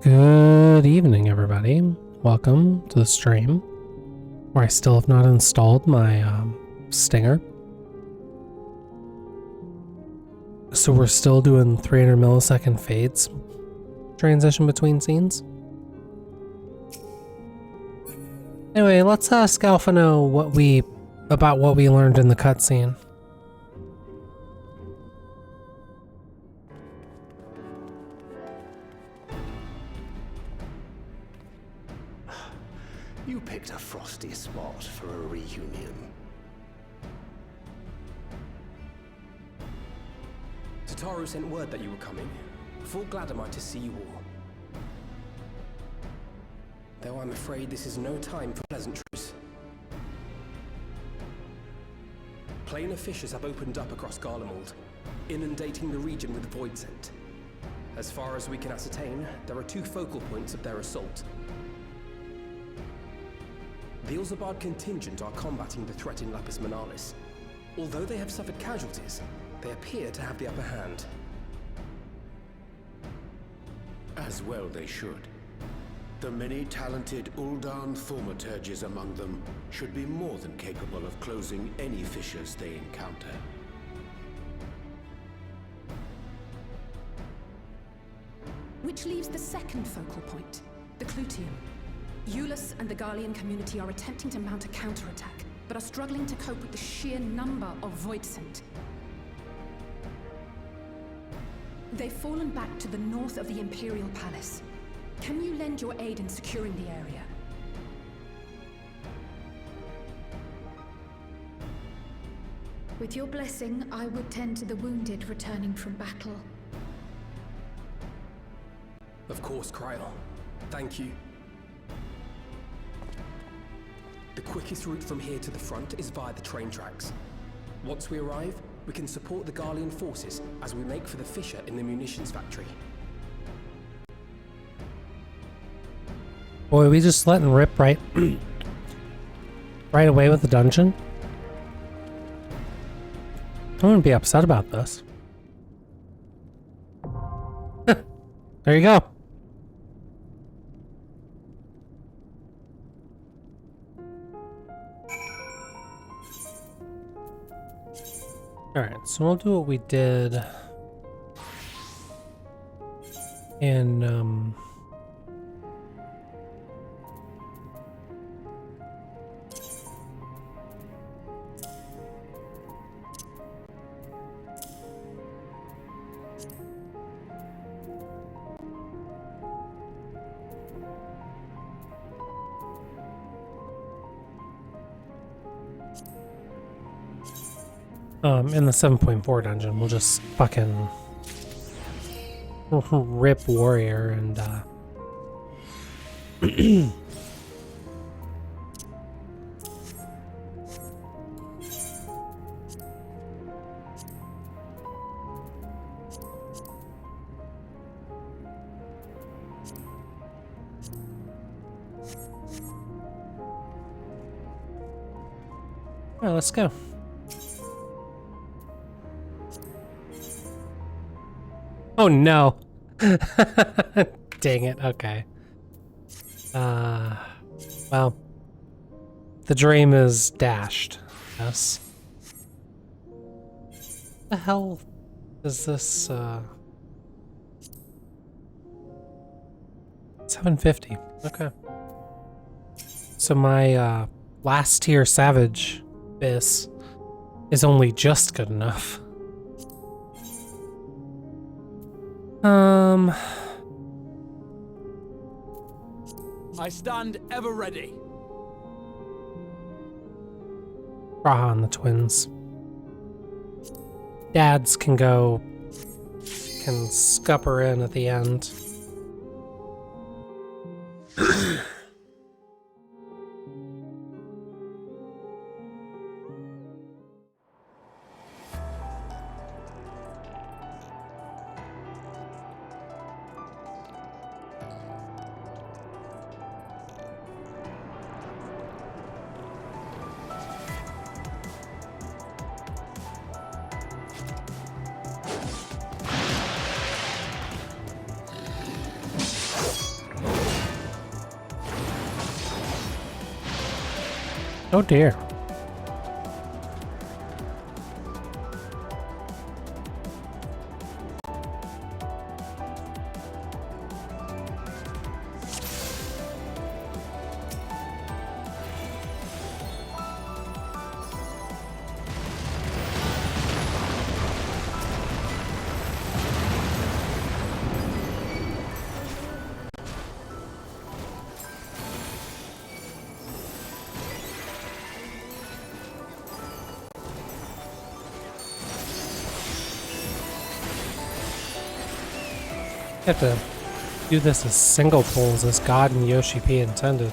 Good evening, everybody. Welcome to the stream, where I still have not installed my stinger. So we're still doing 300 millisecond fades, transition between scenes. Anyway, let's ask Alphano about what we learned in the cutscene. You picked a frosty spot for a reunion. Tataru sent word that you were coming. Full glad am I to see you all. Though I'm afraid this is no time for pleasantries. Planar fissures have opened up across Garlemald, inundating the region with void scent. As far as we can ascertain, there are two focal points of their assault. The Ilzabard contingent are combating the threat in Lapis Manalis. Although they have suffered casualties, they appear to have the upper hand. As well they should. The many talented Uldan thaumaturges among them should be more than capable of closing any fissures they encounter. Which leaves the second focal point, the Clutium. Eulus and the Garlean community are attempting to mount a counterattack, but are struggling to cope with the sheer number of Voidsent. They've fallen back to the north of the Imperial Palace. Can you lend your aid in securing the area? With your blessing, I would tend to the wounded returning from battle. Of course, Kryl. Thank you. The quickest route from here to the front is via the train tracks. Once we arrive, we can support the Garlean forces as we make for the fissure in the munitions factory. Boy, we just letting rip right away with the dungeon. I wouldn't be upset about this. There you go. Alright, so we'll do what we did in the 7.4 dungeon. We'll just fucking rip warrior and well, let's go. Oh no. Dang it, okay. Well. The dream is dashed. Yes. What the hell is this, 750. Okay. So my, last tier savage bis is only just good enough. I stand ever ready. Raha and the twins. Dads can scupper in at the end. Oh dear. Have to do this as single pulls as God and Yoshi P intended.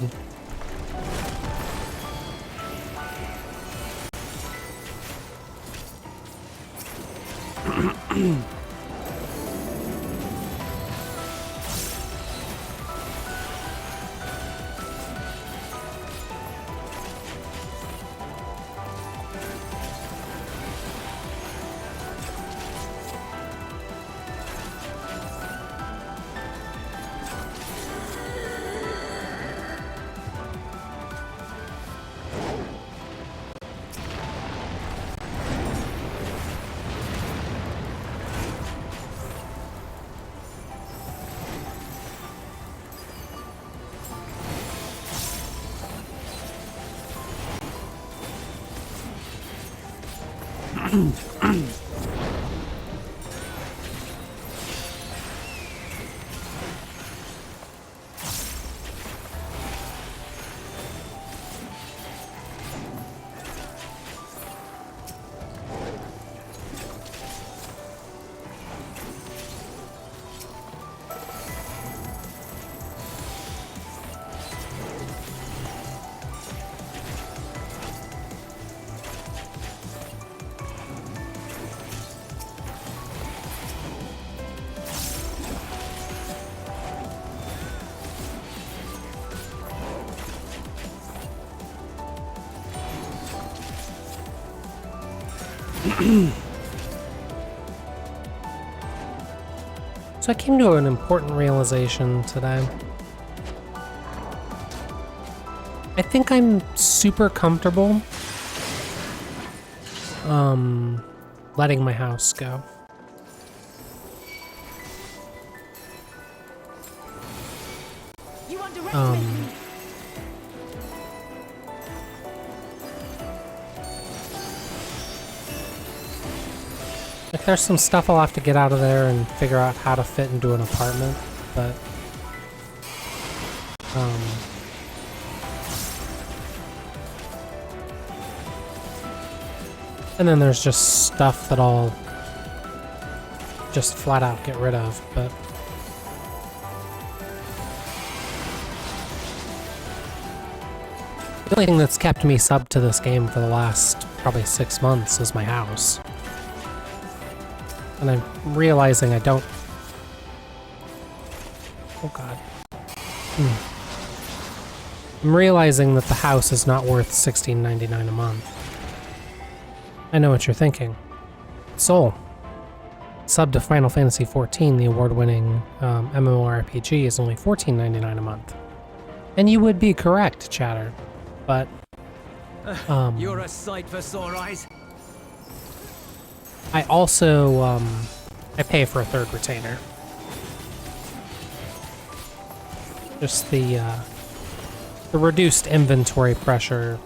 So I came to an important realization today. I think I'm super comfortable letting my house go. You underestimate me. Like, there's some stuff I'll have to get out of there and figure out how to fit into an apartment, but and then there's just stuff that I'll just flat out get rid of, but the only thing that's kept me subbed to this game for the last probably 6 months is my house. And I'm realizing I don't... Oh god. I'm realizing that the house is not worth $16.99 a month. I know what you're thinking. Soul. Sub to Final Fantasy XIV, the award-winning MMORPG, is only $14.99 a month. And you would be correct, chatter. But... You're a sight for sore eyes. I also, I pay for a third retainer. Just the reduced inventory pressure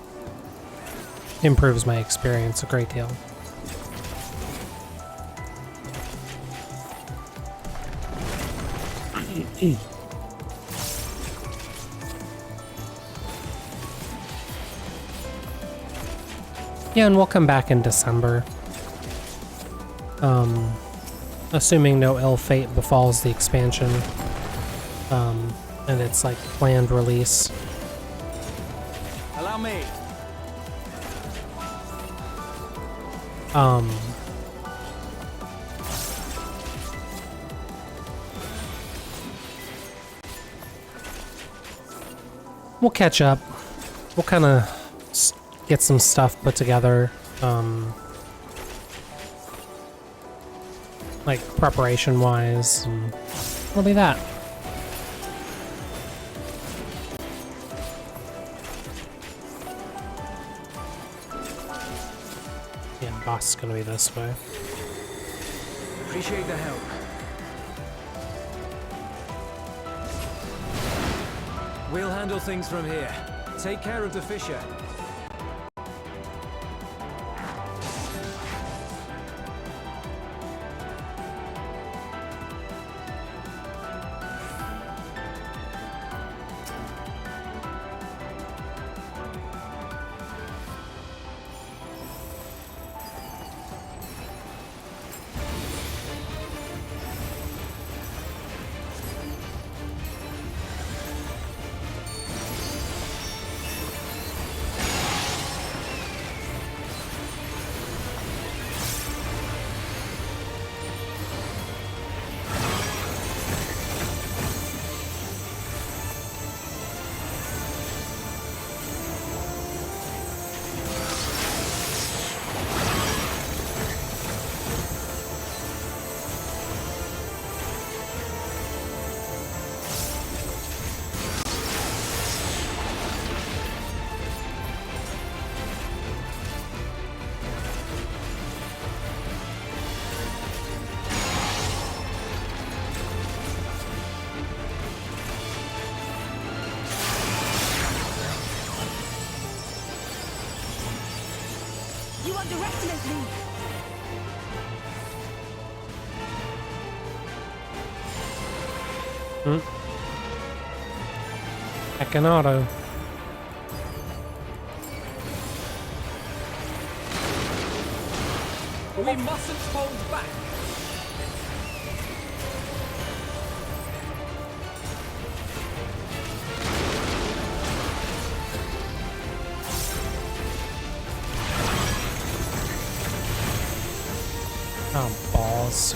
improves my experience a great deal. Yeah, and we'll come back in December. Assuming no ill fate befalls the expansion, and it's like planned release. Allow me. We'll catch up. We'll kind of get some stuff put together. Like preparation-wise, and it'll be that. Yeah, boss is gonna be this way. Appreciate the help. We'll handle things from here. Take care of the Fisher. You underestimate me! Heckin' auto. We mustn't hold back. Oh, balls.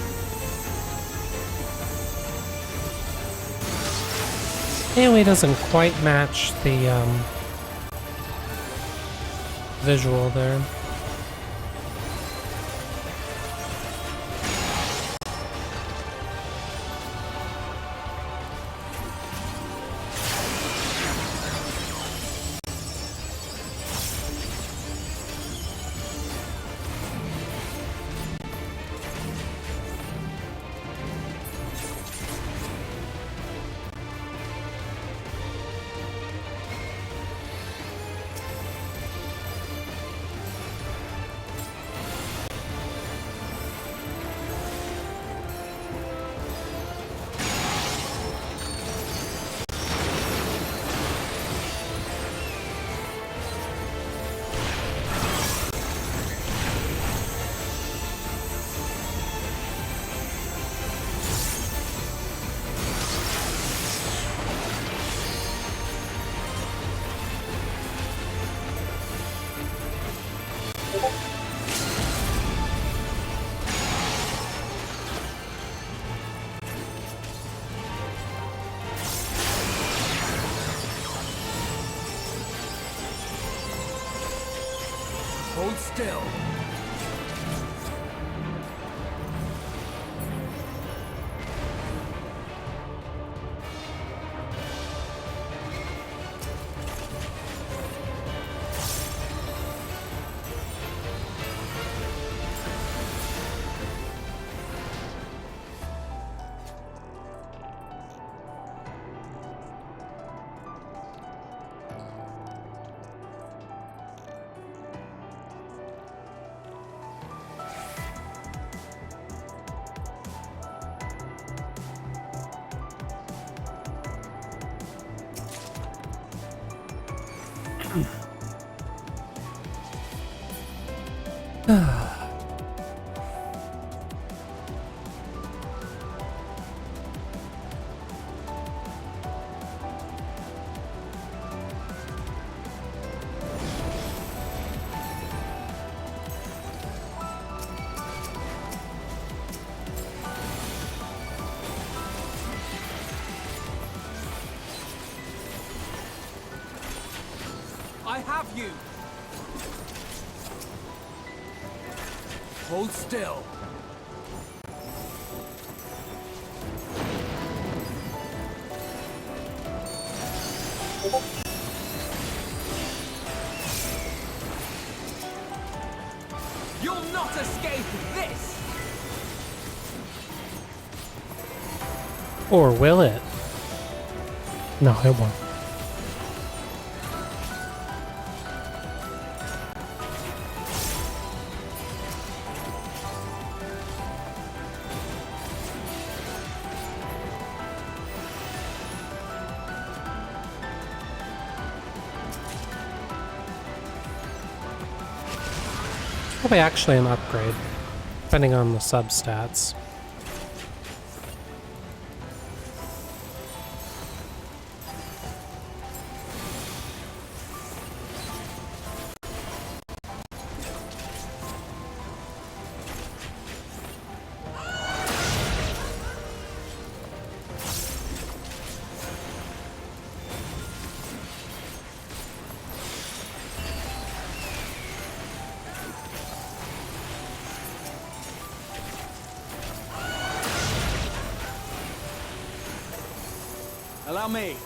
Anyway, doesn't quite match the visual there. Hold still. I have you. Hold still. You'll not escape this! Or will it? No, it won't. Probably actually an upgrade, depending on the substats. Allow me.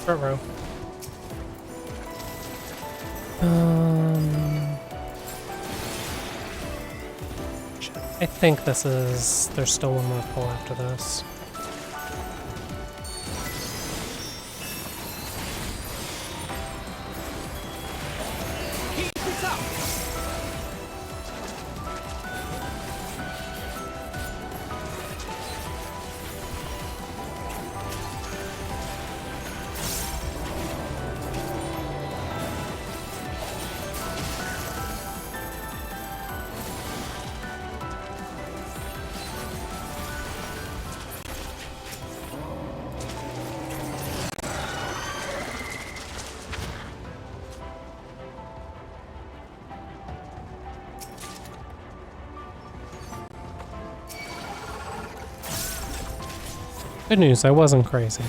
Front row. I think this is... There's still one more pull after this. Keep it up! Good news, I wasn't crazy.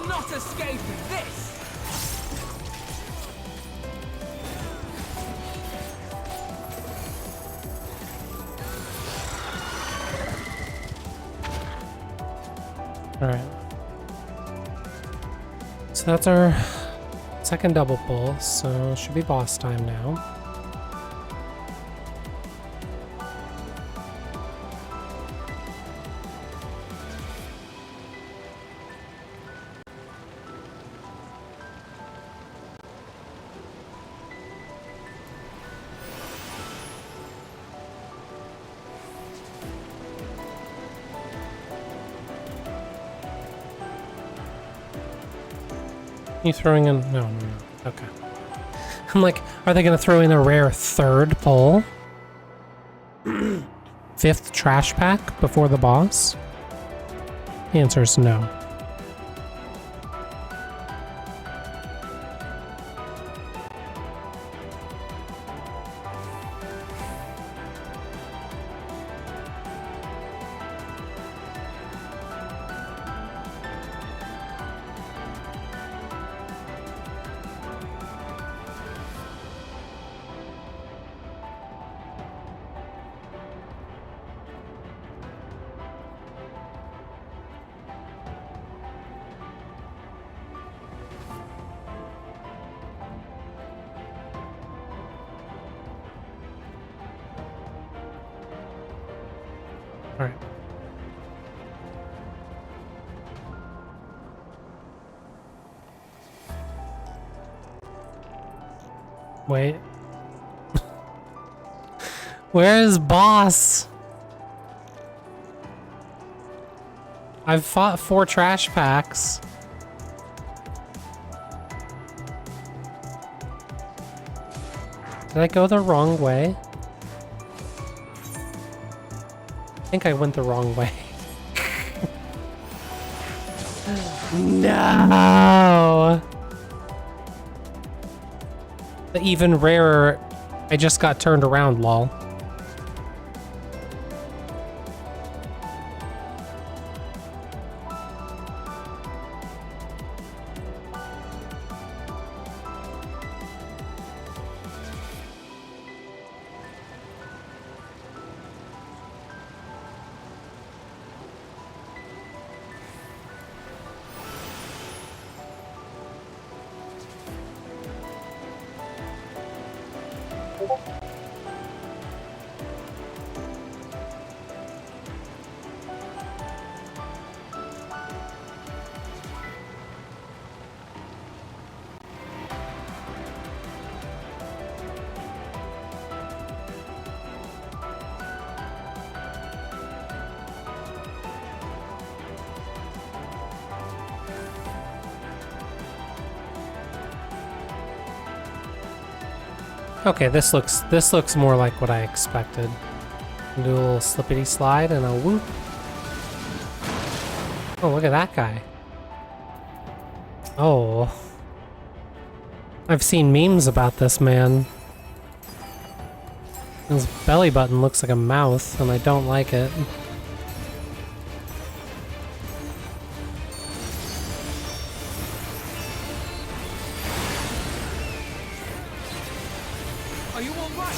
Not escape this! Alright. So that's our second double pull, so it should be boss time now. You throwing in? No. Okay. I'm like, are they gonna throw in a rare third pull? Fifth trash pack before the boss? The answer is no. Alright. Wait. Where is boss? I've fought 4 trash packs. Did I go the wrong way? I think I went the wrong way. No! The even rarer, I just got turned around, lol. Okay, this looks more like what I expected. Do a little slippity slide and a whoop. Oh, look at that guy. Oh. I've seen memes about this man. His belly button looks like a mouth, and I don't like it. Are you all right?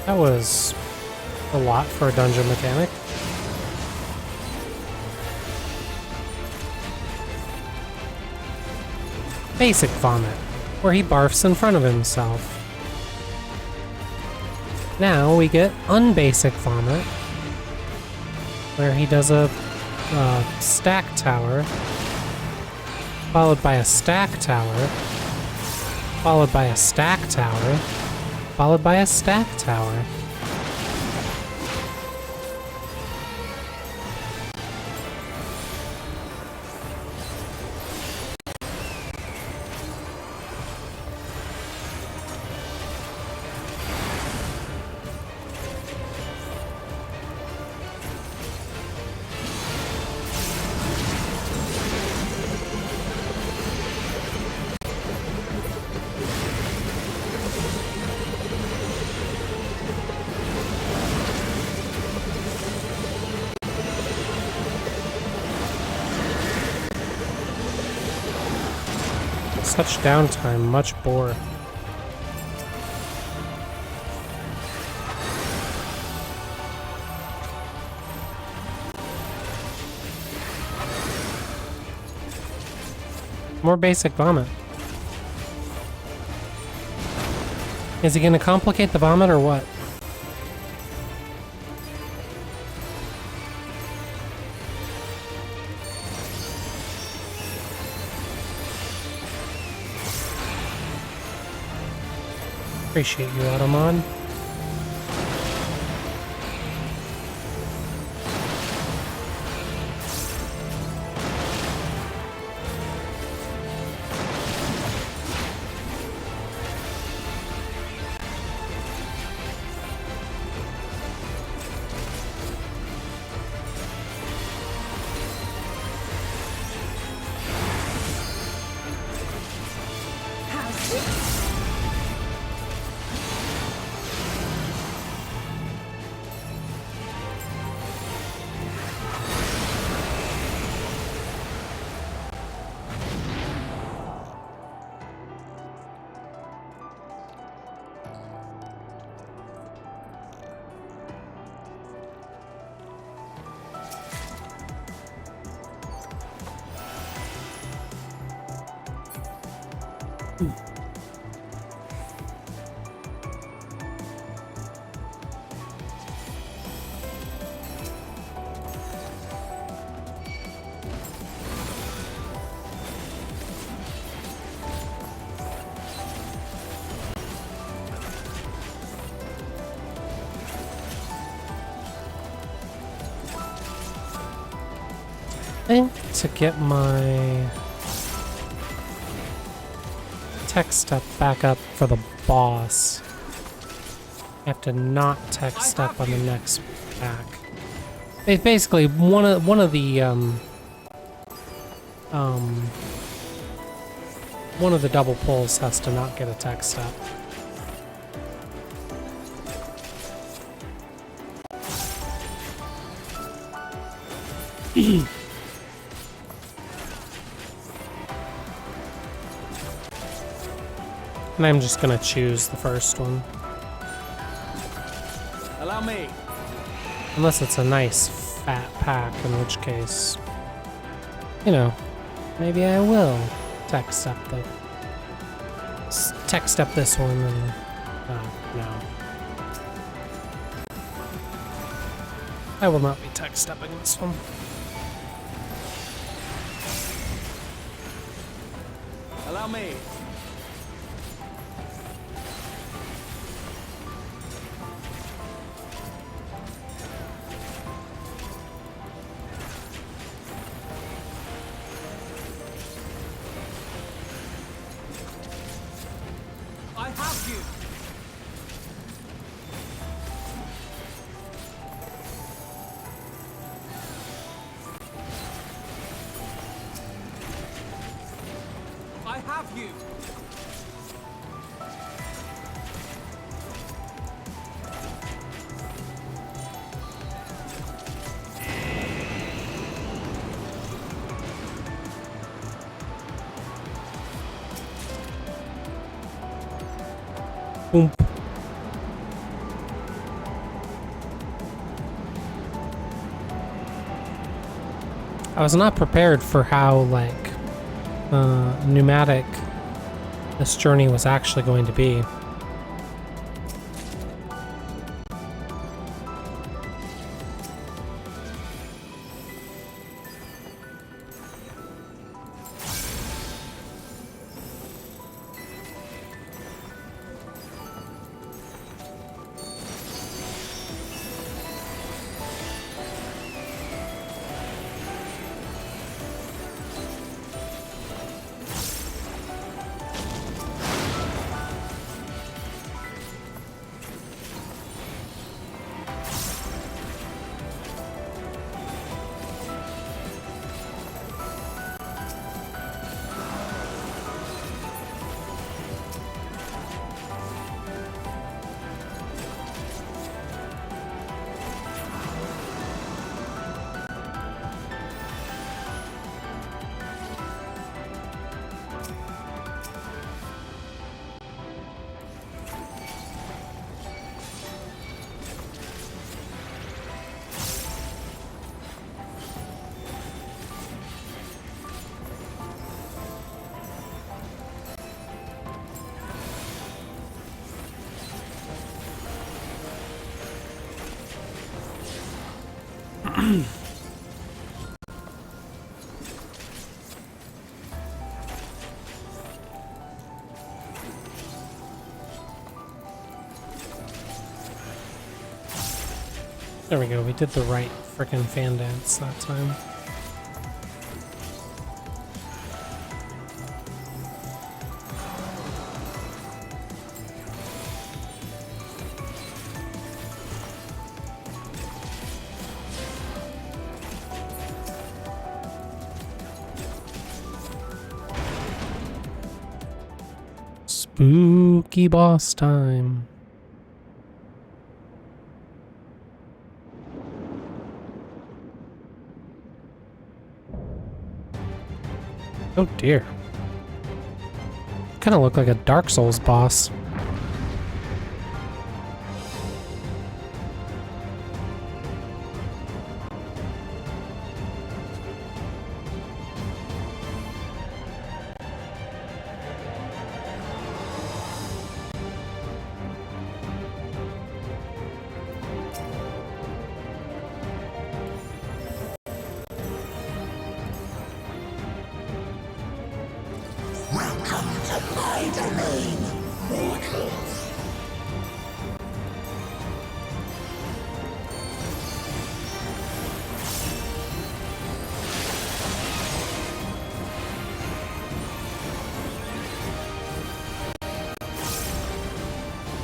That was a lot for a dungeon mechanic. Basic vomit, where he barfs in front of himself. Now we get unbasic vomit, where he does a stack tower, followed by a stack tower, followed by a stack tower, followed by a stack tower. Such downtime, much bore. More basic vomit. Is he gonna complicate the vomit or what? Appreciate you, Automon. I think to get my tech step back up for the boss, I have to not tech step on the next pack. It's basically one of the double pulls has to not get a tech step. And I'm just gonna choose the first one. Allow me. Unless it's a nice fat pack, in which case, you know, maybe I will tech step this one and no. I will not be tech stepping this one. Allow me. I have you. I have you. Boom. I was not prepared for how, like, pneumatic this journey was actually going to be. There we go, we did the right frickin' fan dance that time. Spooky boss time. Oh dear. Kind of look like a Dark Souls boss.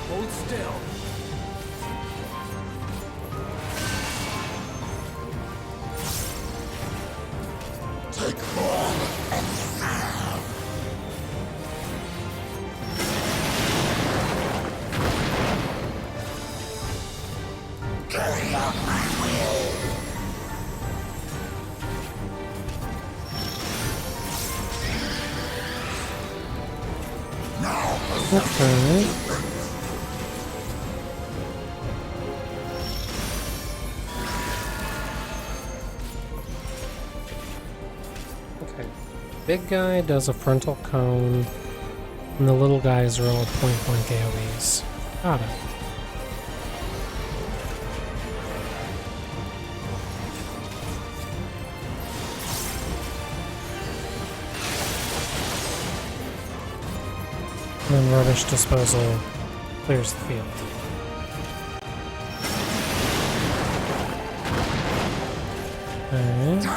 Hold still. Okay. Okay. Big guy does a frontal cone, and the little guys are all point-blank AoEs. Got it. And then rubbish disposal clears the field. Okay.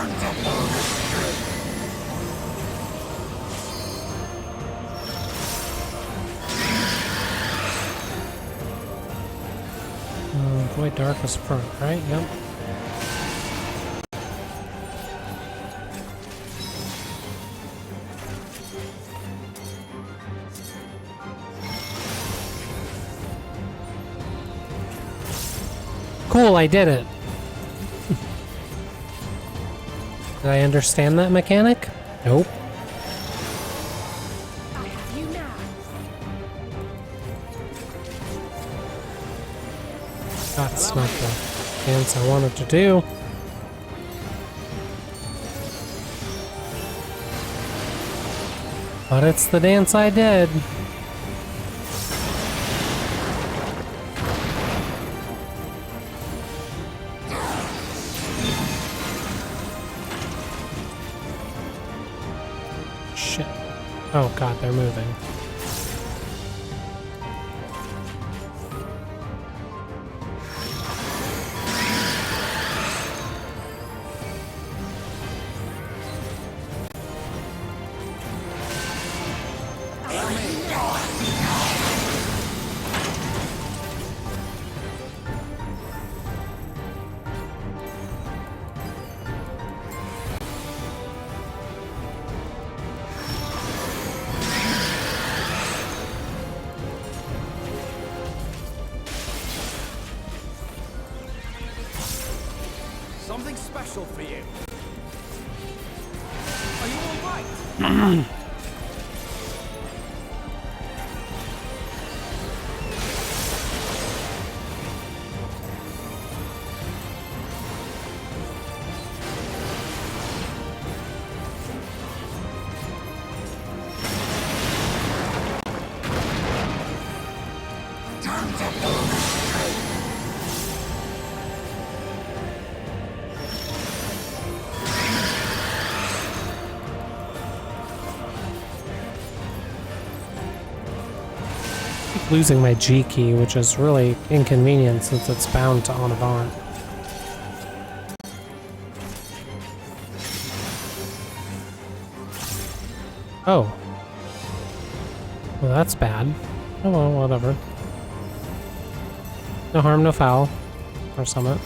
Void Dark was front, right? Yep. Cool, I did it. Did I understand that mechanic? Nope. I have you now. That's not the dance I wanted to do. But it's the dance I did. Shit. Oh god, they're moving. Something special for you. Are you all right? Losing my G key, which is really inconvenient since it's bound to on avant. Oh. Well, that's bad. Oh well, whatever. No harm, no foul. Or summit.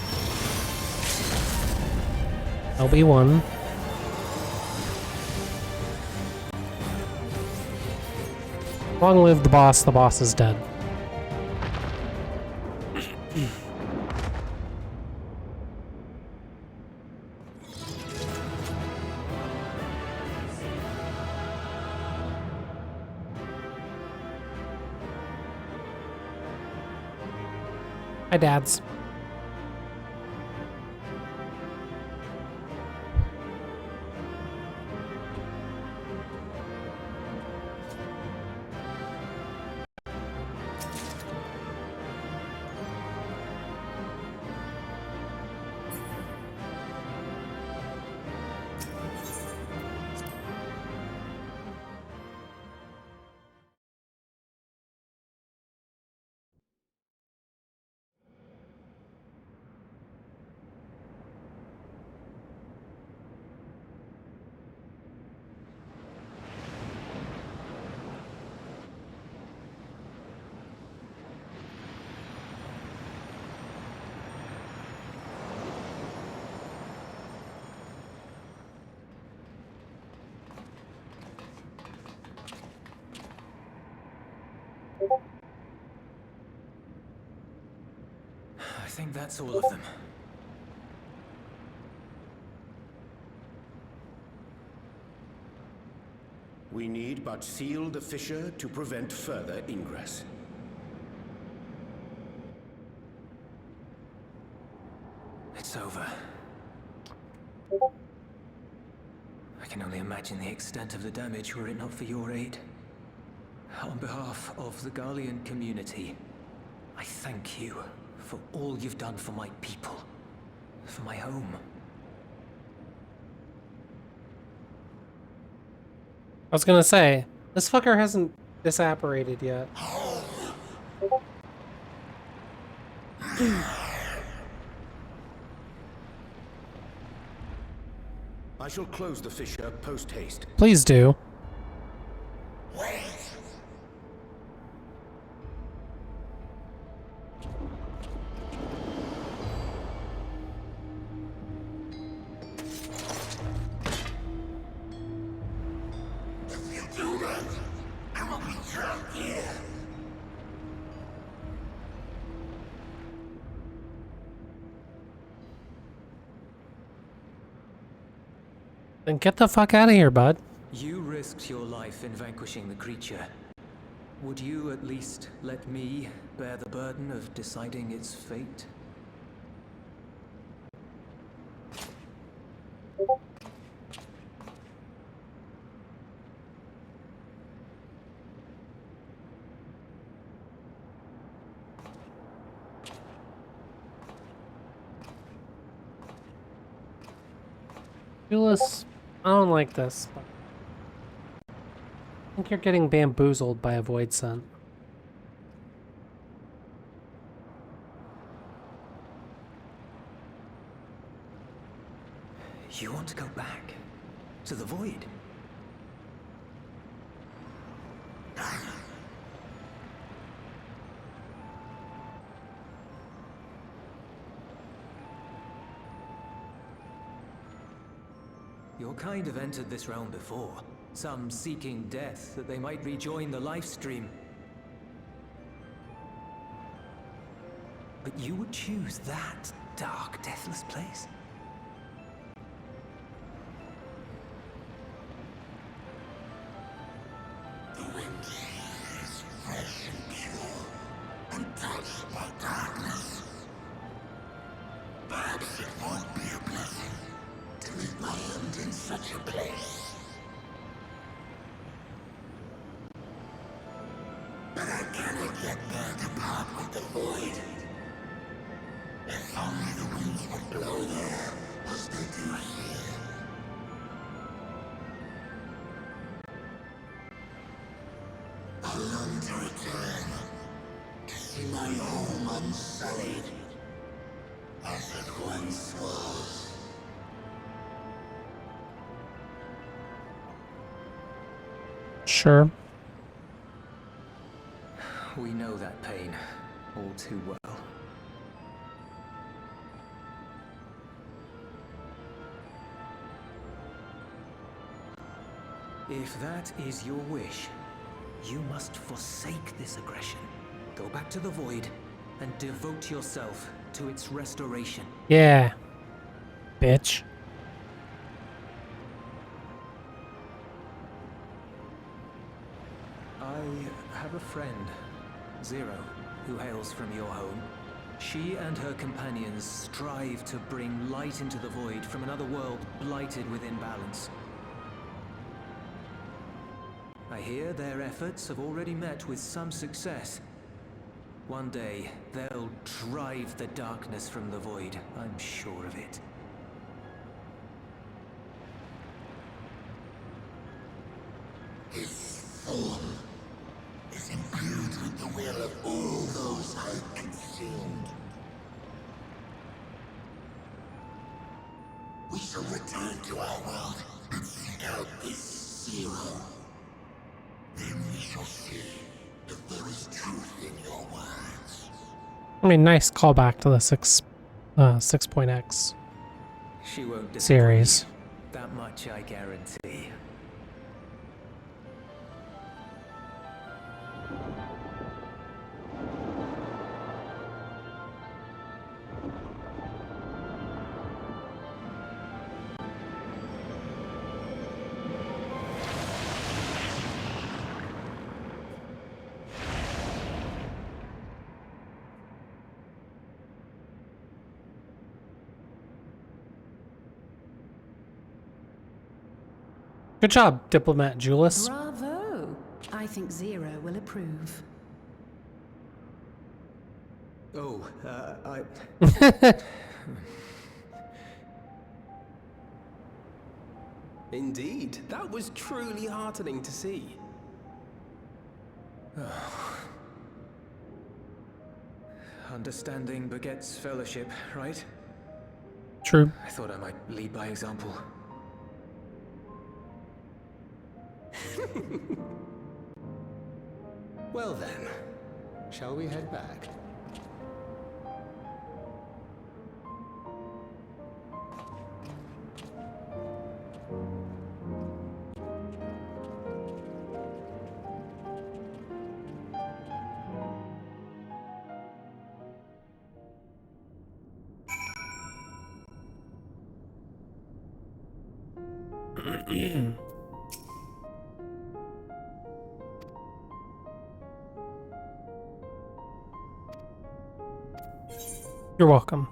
LB1. Long live the boss is dead. Hi, dads. I think that's all of them. We need but seal the fissure to prevent further ingress. It's over. I can only imagine the extent of the damage were it not for your aid. On behalf of the Garlean community, I thank you for all you've done for my people, for my home. I was gonna say, this fucker hasn't disapparated yet. I shall close the fissure post-haste. Please do. Then get the fuck out of here, bud. You risked your life in vanquishing the creature. Would you at least let me bear the burden of deciding its fate? Julius, I don't like this. But I think you're getting bamboozled by a void scent. You want to go back to the void? Your kind have entered this realm before, some seeking death that they might rejoin the life stream. But you would choose that dark, deathless place? The wind is fresh and pure, untouched by darkness. Perhaps it won't be a blessing to meet my end in such a place. But I cannot yet bear to part with the void. If only the winds would blow there as they do here. I long to return, to see my home unsullied, as it once was. Sure. We know that pain all too well. If that is your wish, you must forsake this aggression. Go back to the void and devote yourself to its restoration. Yeah. Bitch. I have a friend, Zero, who hails from your home. She and her companions strive to bring light into the void from another world blighted with imbalance. I hear their efforts have already met with some success. One day, they'll drive the darkness from the void, I'm sure of it. His form is imbued with the will of all those I've consumed. We shall return to our world and seek out this Zero. Then we shall see if there is truth in your words. I mean, nice callback to the 6.x She won't disappoint series. you. That much I guarantee. Good job, Diplomat Julius. Bravo! I think Zero will approve. Oh, I... Indeed, that was truly heartening to see. Understanding begets fellowship, right? True. I thought I might lead by example. Well then, shall we head back? You're welcome.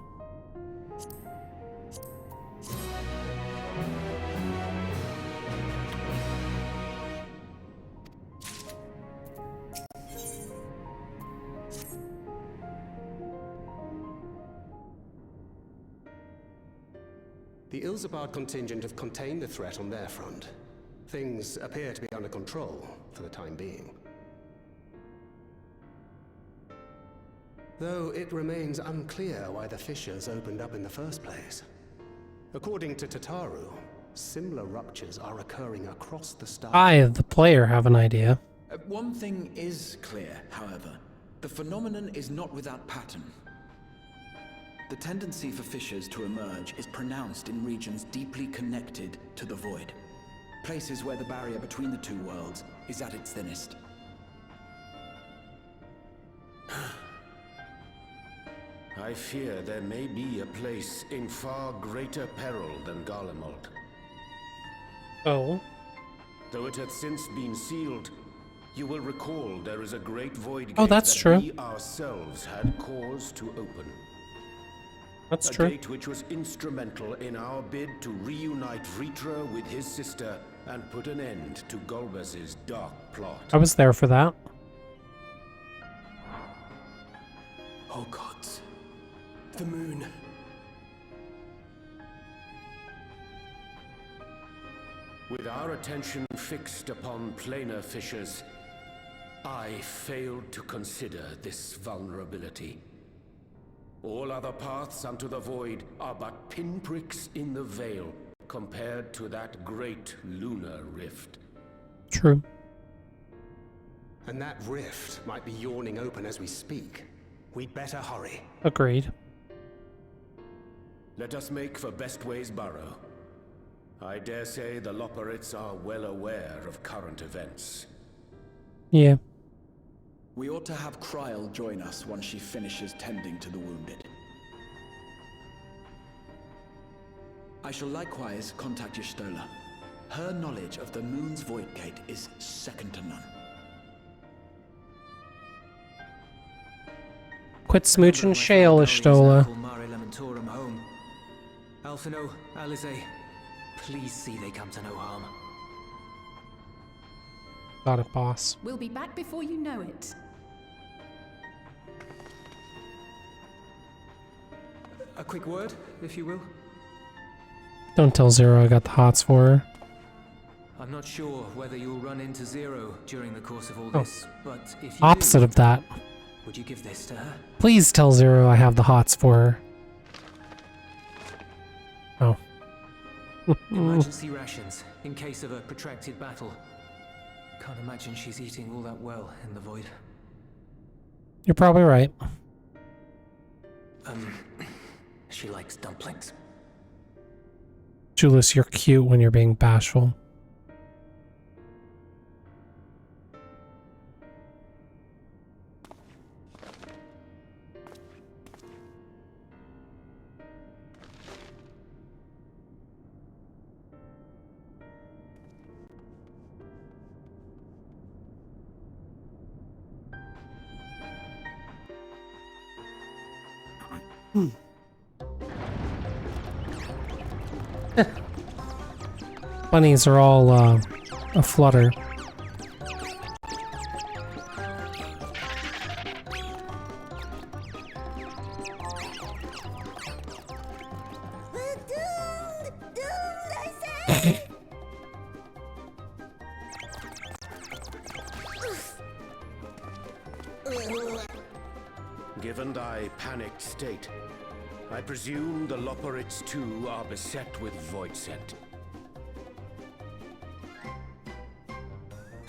The Ilzabard contingent have contained the threat on their front. Things appear to be under control for the time being. Though it remains unclear why the fissures opened up in the first place. According to Tataru, similar ruptures are occurring across the star. I, the player, have an idea. One thing is clear, however. The phenomenon is not without pattern. The tendency for fissures to emerge is pronounced in regions deeply connected to the void. Places where the barrier between the two worlds is at its thinnest. I fear there may be a place in far greater peril than Garlemald. Oh. Though it hath since been sealed, you will recall there is a great void gate that's that true. we ourselves had cause to open. That's a true. gate which was instrumental in our bid to reunite Vritra with his sister and put an end to Golbez's dark plot. I was there for that. Oh gods. The moon. With our attention fixed upon planar fissures, I failed to consider this vulnerability. All other paths unto the void are but pinpricks in the veil compared to that great lunar rift. True. And that rift might be yawning open as we speak. We'd better hurry. Agreed. Let us make for Bestway's burrow. I dare say the Loporrits are well aware of current events. Yeah. We ought to have Kryl join us once she finishes tending to the wounded. I shall likewise contact Y'shtola. Her knowledge of the moon's void gate is second to none. Quit smooching Shale, Y'shtola. Mare Lamentorum home. Alphino, Alize, please see they come to no harm. Got it, boss. We'll be back before you know it. A quick word, if you will. Don't tell Zero I got the hots for her. I'm not sure whether you'll run into Zero during the course of all this, but if you Opposite do, of that. would you give this to her? Please tell Zero I have the hots for her. Oh. Emergency rations, in case of a protracted battle. Can't imagine she's eating all that well in the void. You're probably right. She likes dumplings. Julius, you're cute when you're being bashful. Bunnies are all aflutter. We're doomed! Doomed, I say! Given thy panicked state, I presume the Loporits too are beset with void scent.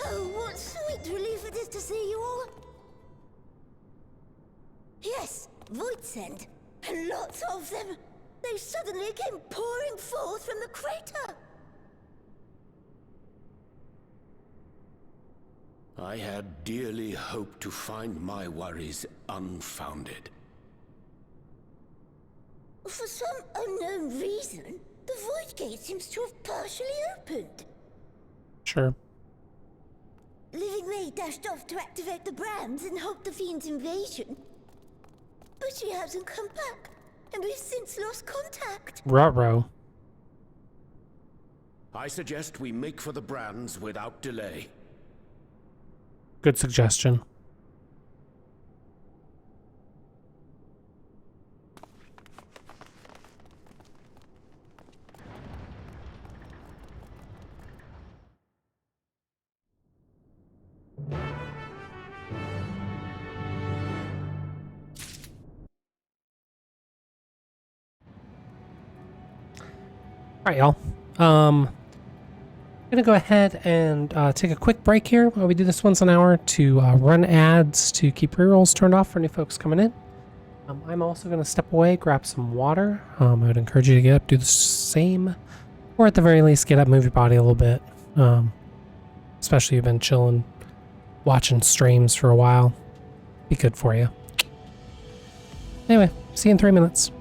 Oh, what sweet relief it is to see you all! Yes, void scent, and lots of them. They suddenly came pouring forth from the crater. I had dearly hoped to find my worries unfounded. For some unknown reason, the void gate seems to have partially opened. Sure. Living May dashed off to activate the brands and halt the Fiend's invasion. But she hasn't come back, and we've since lost contact. Ruh-roh. I suggest we make for the brands without delay. Good suggestion. Alright, y'all. I'm gonna go ahead and take a quick break here while we do this once an hour to run ads to keep rerolls turned off for new folks coming in. I'm also gonna step away, grab some water. I would encourage you to get up, do the same, or at the very least, get up, move your body a little bit. Especially if you've been chilling, watching streams for a while. Be good for you. Anyway, see you in 3 minutes.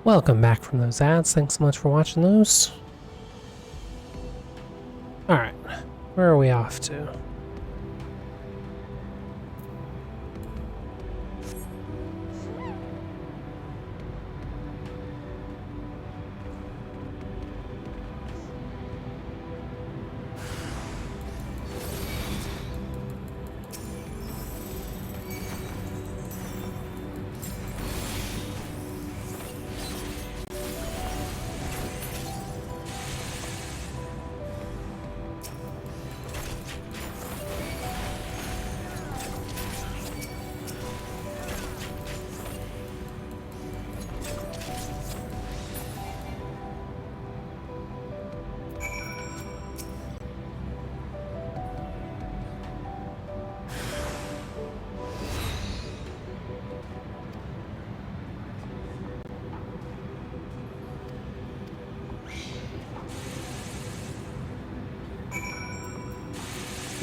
Welcome back from those ads. Thanks so much for watching those. Alright, where are we off to?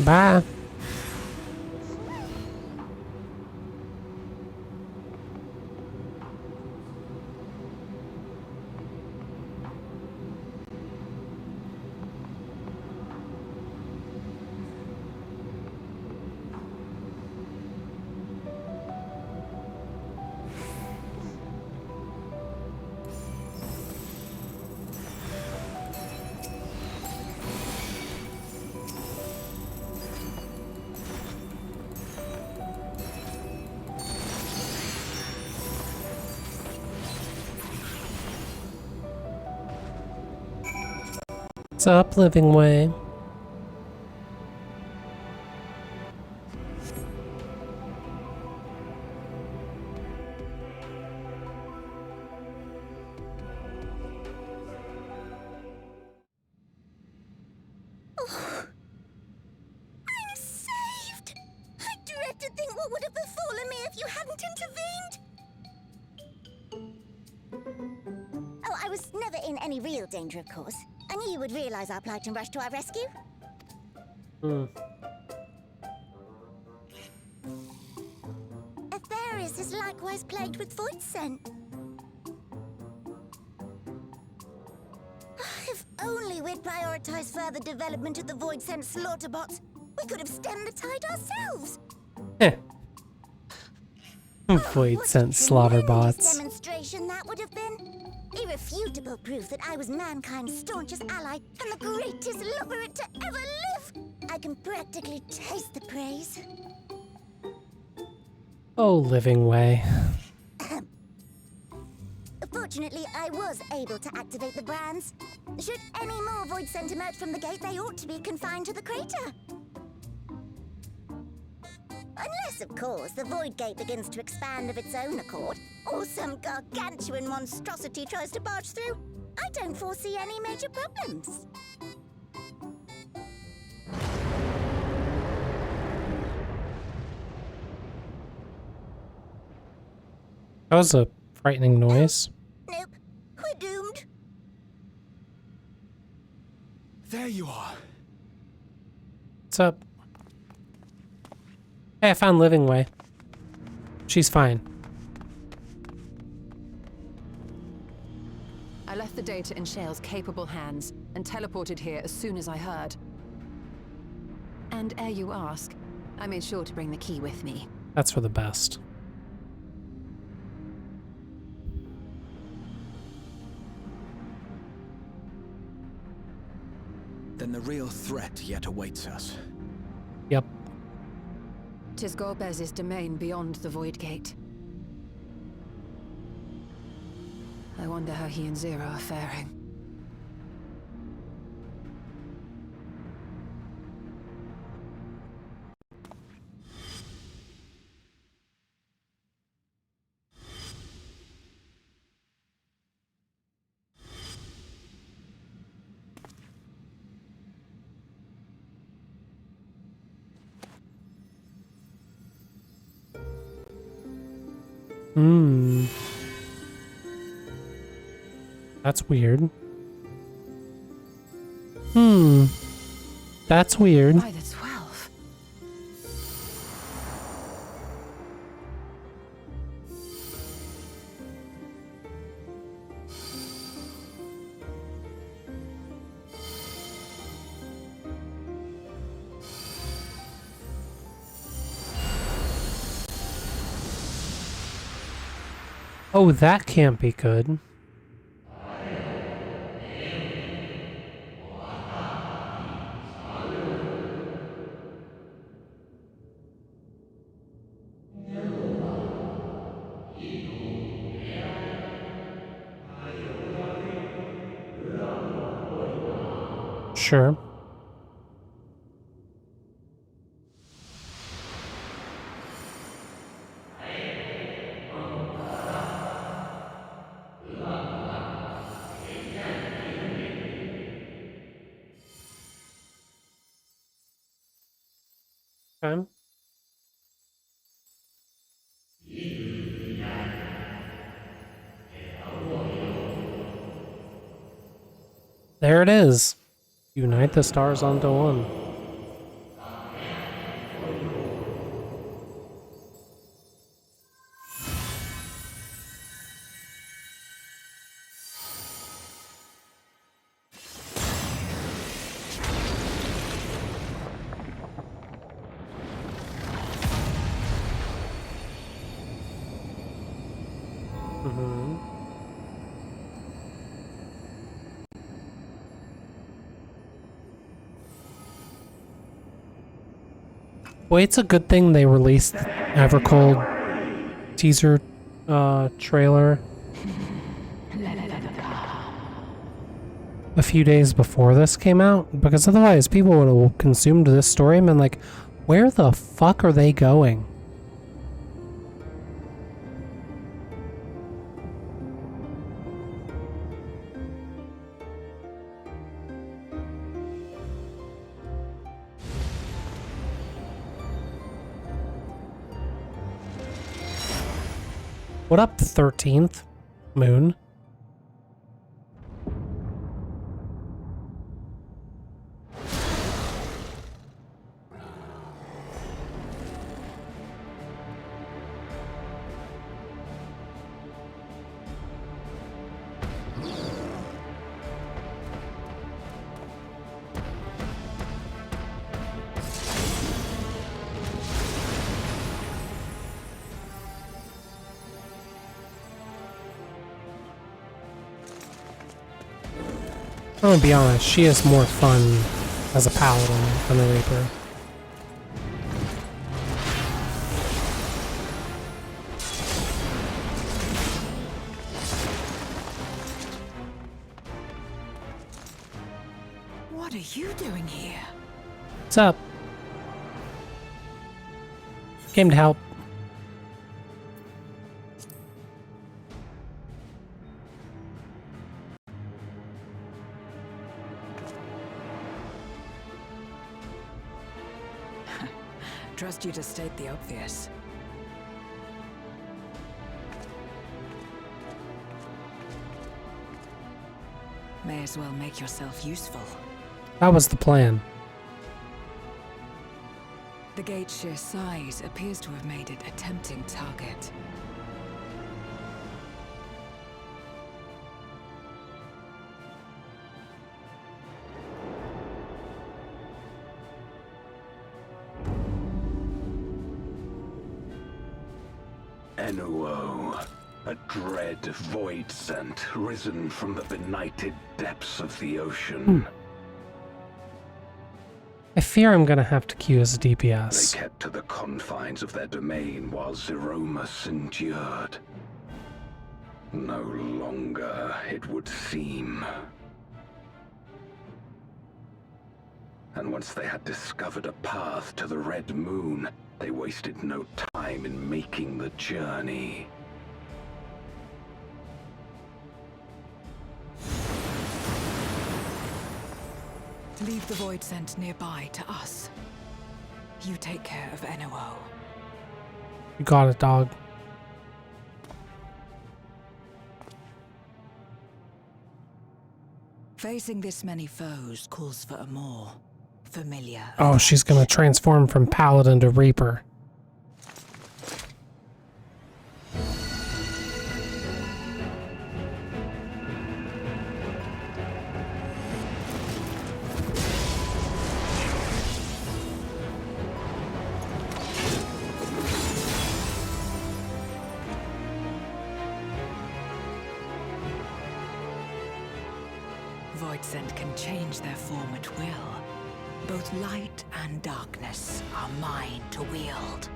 Bye. What's up, Living Way? I'm saved! I dread to think what would have befallen me if you hadn't intervened. Oh, I was never in any real danger, of course. I knew you would realize our plight and rush to our rescue. Aetherius is likewise plagued with void scent. If only we'd prioritized further development of the void scent slaughter bots, we could have stemmed the tide ourselves. Void scent slaughter bots. Demonstration that would have been. Irrefutable proof that I was mankind's staunchest ally and the greatest lubberate to ever live. I can practically taste the praise. Oh, Living Way. Fortunately, I was able to activate the brands. Should any more void scent emerge from the gate, they ought to be confined to the crater. Unless, of course, the void gate begins to expand of its own accord, or some gargantuan monstrosity tries to barge through. I don't foresee any major problems. That was a frightening noise. Nope, we're doomed. There you are. What's up? Hey, I found Living Way. She's fine. I left the data in Shale's capable hands and teleported here as soon as I heard. And ere you ask, I made sure to bring the key with me. That's for the best. Then the real threat yet awaits us. Yep. 'Tis Gorbez's domain beyond the Void Gate. I wonder how he and Zero are faring. That's weird. That's weird. By the 12. Oh, that can't be good. Sure. Okay. There it is. Unite the stars onto one. Mm-hmm. Well, it's a good thing they released Evercold teaser trailer a few days before this came out, because otherwise people would have consumed this story and been like, where the fuck are they going? What up, 13th moon? I'm gonna be honest, she is more fun as a paladin than a Reaper. What are you doing here? What's up? Came to help. Trust you to state the obvious. May as well make yourself useful. That was the plan. The gate's sheer size appears to have made it a tempting target. Enuo, a dread void scent risen from the benighted depths of the ocean. I fear I'm gonna have to queue as a DPS. They kept to the confines of their domain while Zeromus endured. No longer, it would seem. And once they had discovered a path to the Red Moon, they wasted no time in making the journey. Leave the void scent nearby to us. You take care of Enuo. You got it, dog. Facing this many foes calls for a more familiar. Oh, she's gonna transform from Paladin to Reaper. Voidsent can change their form at will. Both light and darkness are mine to wield.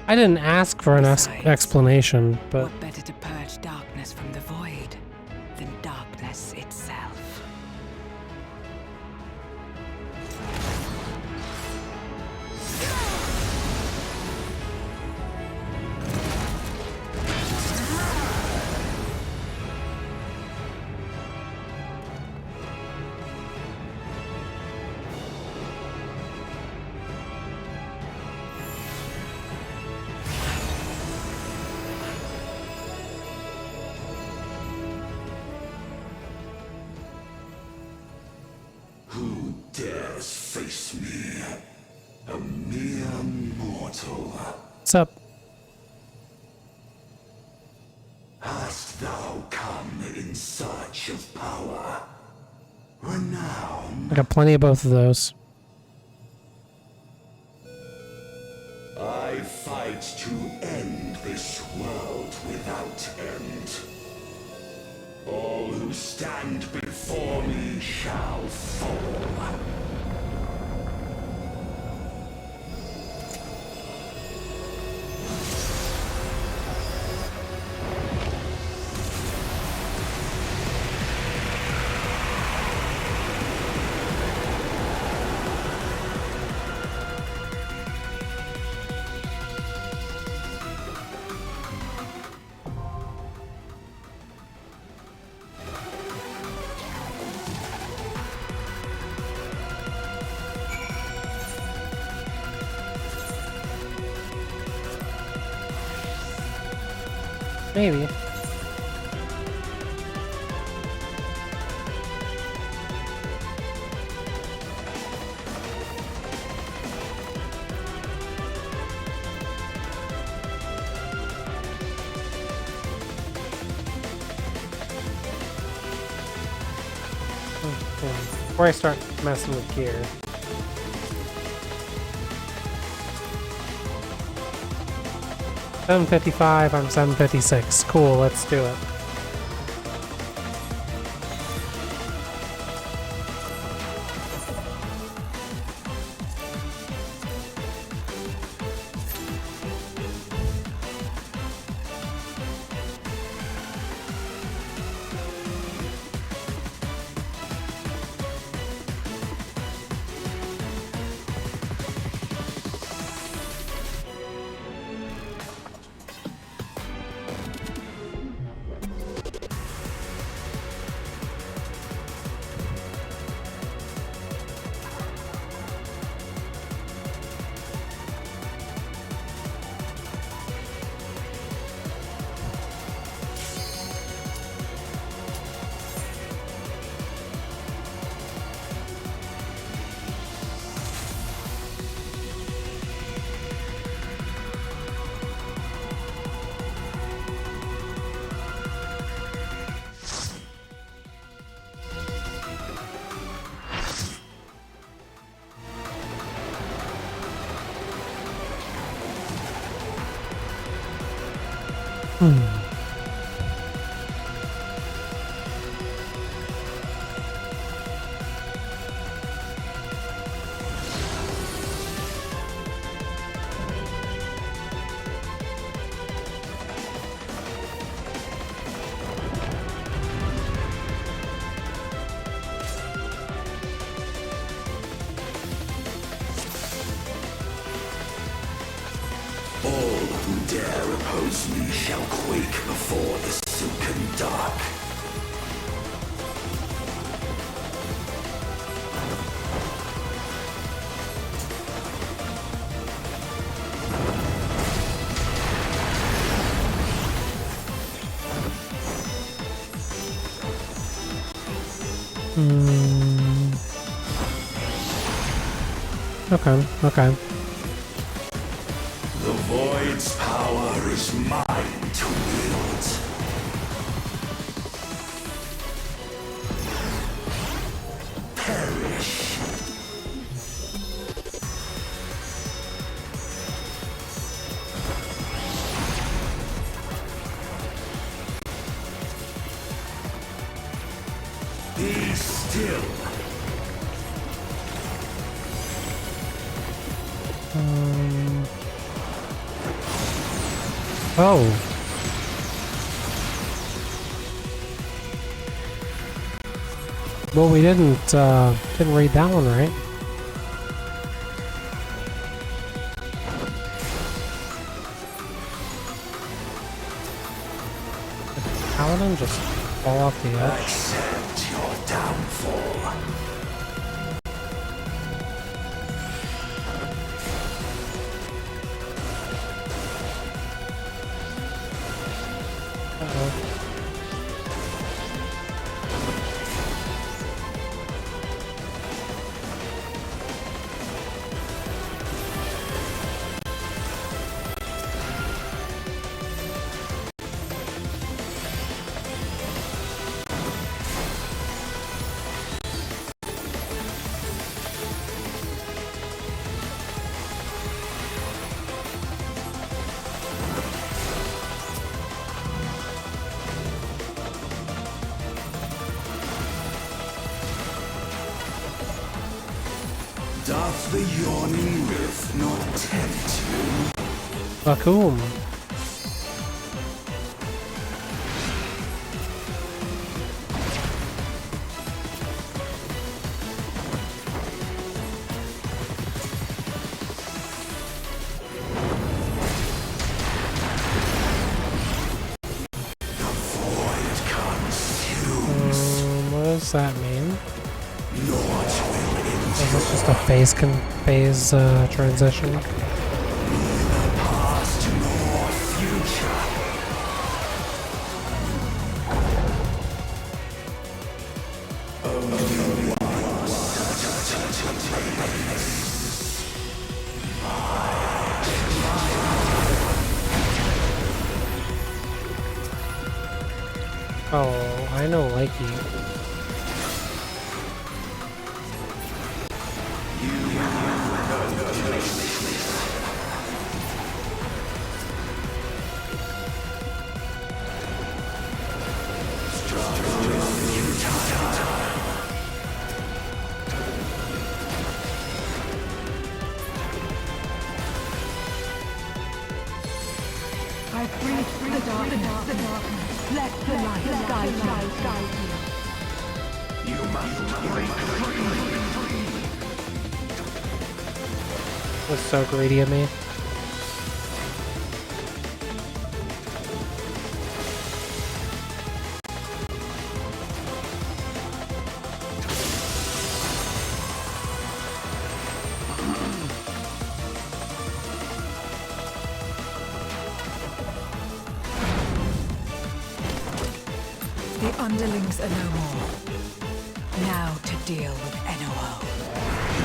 I didn't ask for an explanation, but... What better to purge darkness from the void than darkness itself? Who dares face me? A mere mortal. What's up? Hast thou come in search of power? Renown? I got plenty of both of those. I fight to end this world without end. All who stand before me shall fall. Maybe. Before I start messing with gear. $7.55, I'm $7.56. Cool, let's do it. Dare oppose me shall quake before the silken dark. Okay. The Void's power is mine to wield. Perish. Be still. Oh. Well, we didn't read that one right. Did the Paladin just fall off the edge? Accept your downfall. Uh-oh. Doth the yawning rift not tempt you? Bakum. The void consumes. What does that mean? Naught will Is this just a phase transition? neither past nor future. Only one Oh, I know Likey. I breathe the darkness. Let the light guide you. you must break free. Was so greedy of me. The underlings are no more. Now to deal with NOO.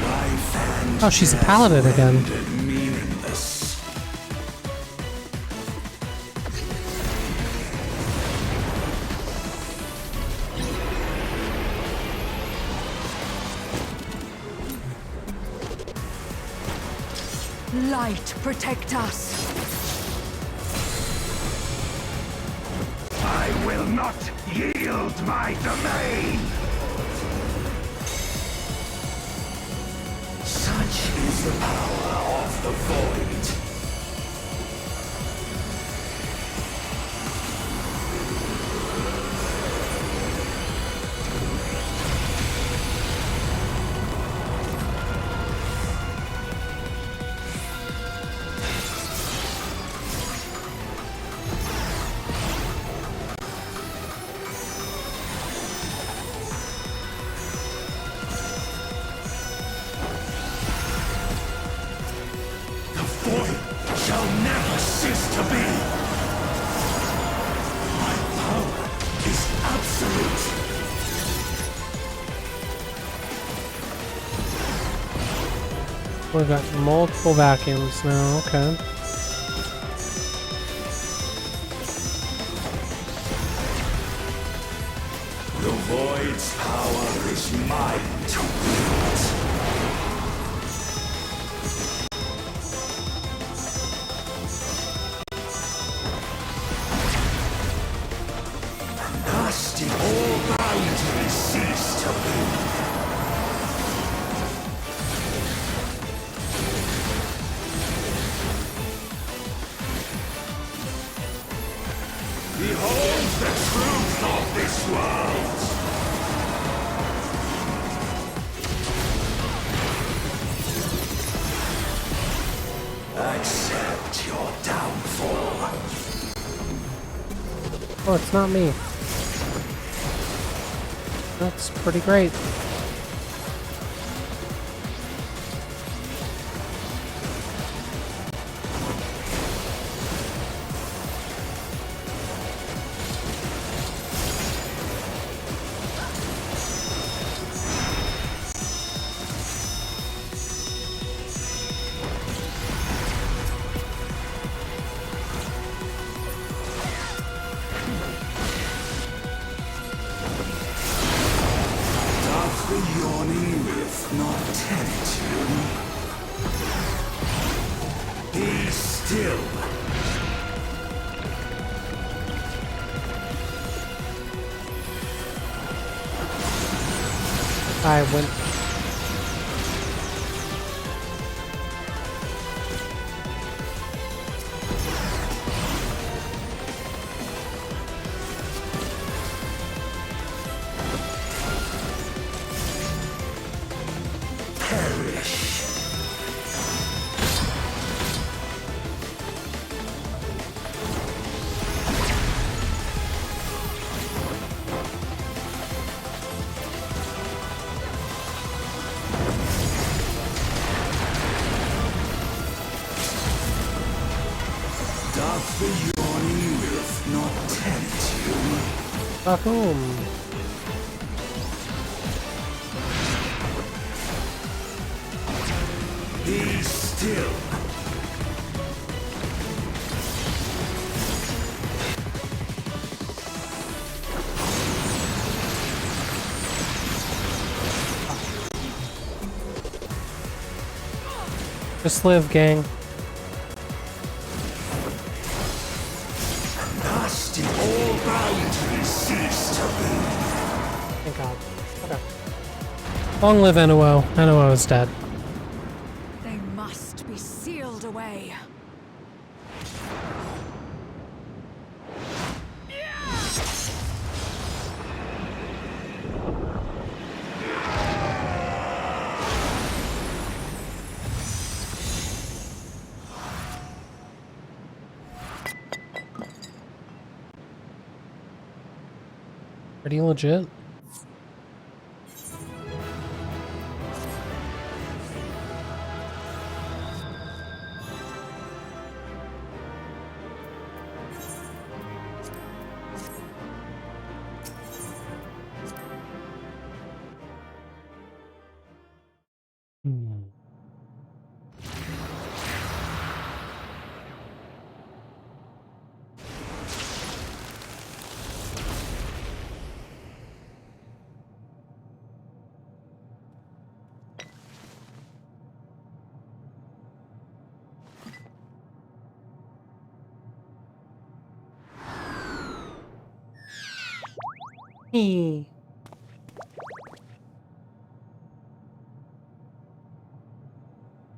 Life and Oh, she's a paladin again. rendered meaningless. Light, protect us. I will not yield my domain! Such is the power of the void. The void shall never cease to be. My power is absolute. We've got multiple vacuums now, okay. The void's power is mine to wield. Thus did all boundaries cease to be. Behold the truth of this world! Accept your downfall. Oh, it's not me. That's pretty great. I went. Back home. Be still. Just live, gang. Nasty all boundaries cease to be. Thank God. Okay. Long live NOO. NOO is dead. They must be sealed away. Pretty legit.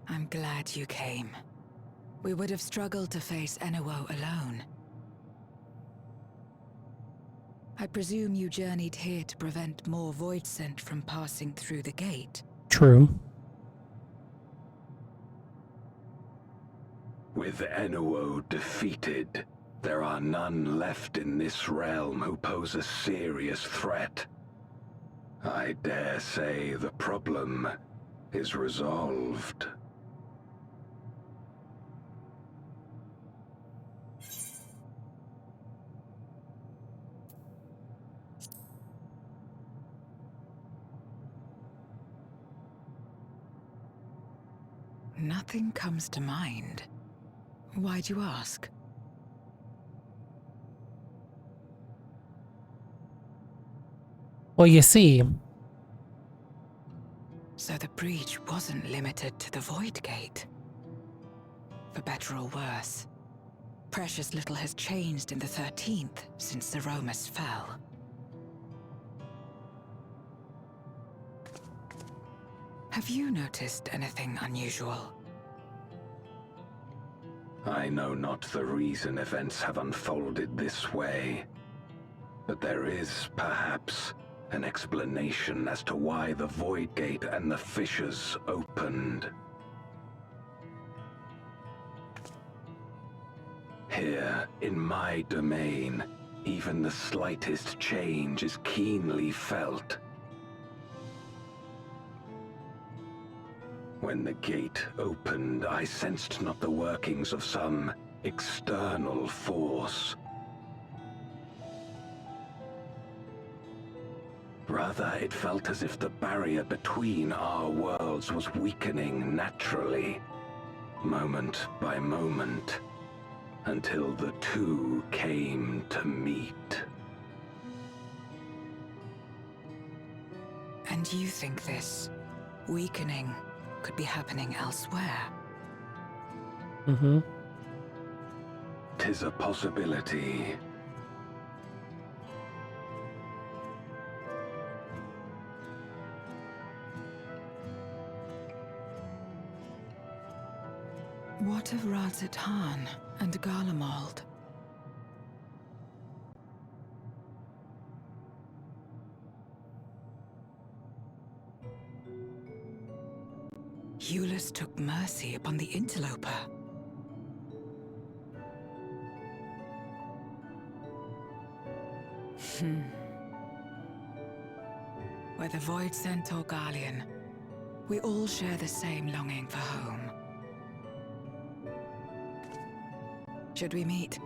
I'm glad you came. We would have struggled to face NOO alone. I presume you journeyed here to prevent more Voidsent from passing through the gate. True. With NOO defeated, there are none left in this realm who pose a serious threat. I dare say the problem is resolved. Nothing comes to mind. Why'd you ask? Well, you see. So the breach wasn't limited to the Void Gate. For better or worse, precious little has changed in the 13th since Zeromus fell. Have you noticed anything unusual? I know not the reason events have unfolded this way, but there is, perhaps, an explanation as to why the Void Gate and the fissures opened. Here, in my domain, even the slightest change is keenly felt. When the gate opened, I sensed not the workings of some external force. Rather, it felt as if the barrier between our worlds was weakening naturally, moment by moment, until the two came to meet. And you think this weakening could be happening elsewhere? Mm-hmm. 'Tis a possibility. What of Radzatan and Garlemald? Eulus took mercy upon the interloper. Whether Void Sent or Garlean, we all share the same longing for home. Should we meet,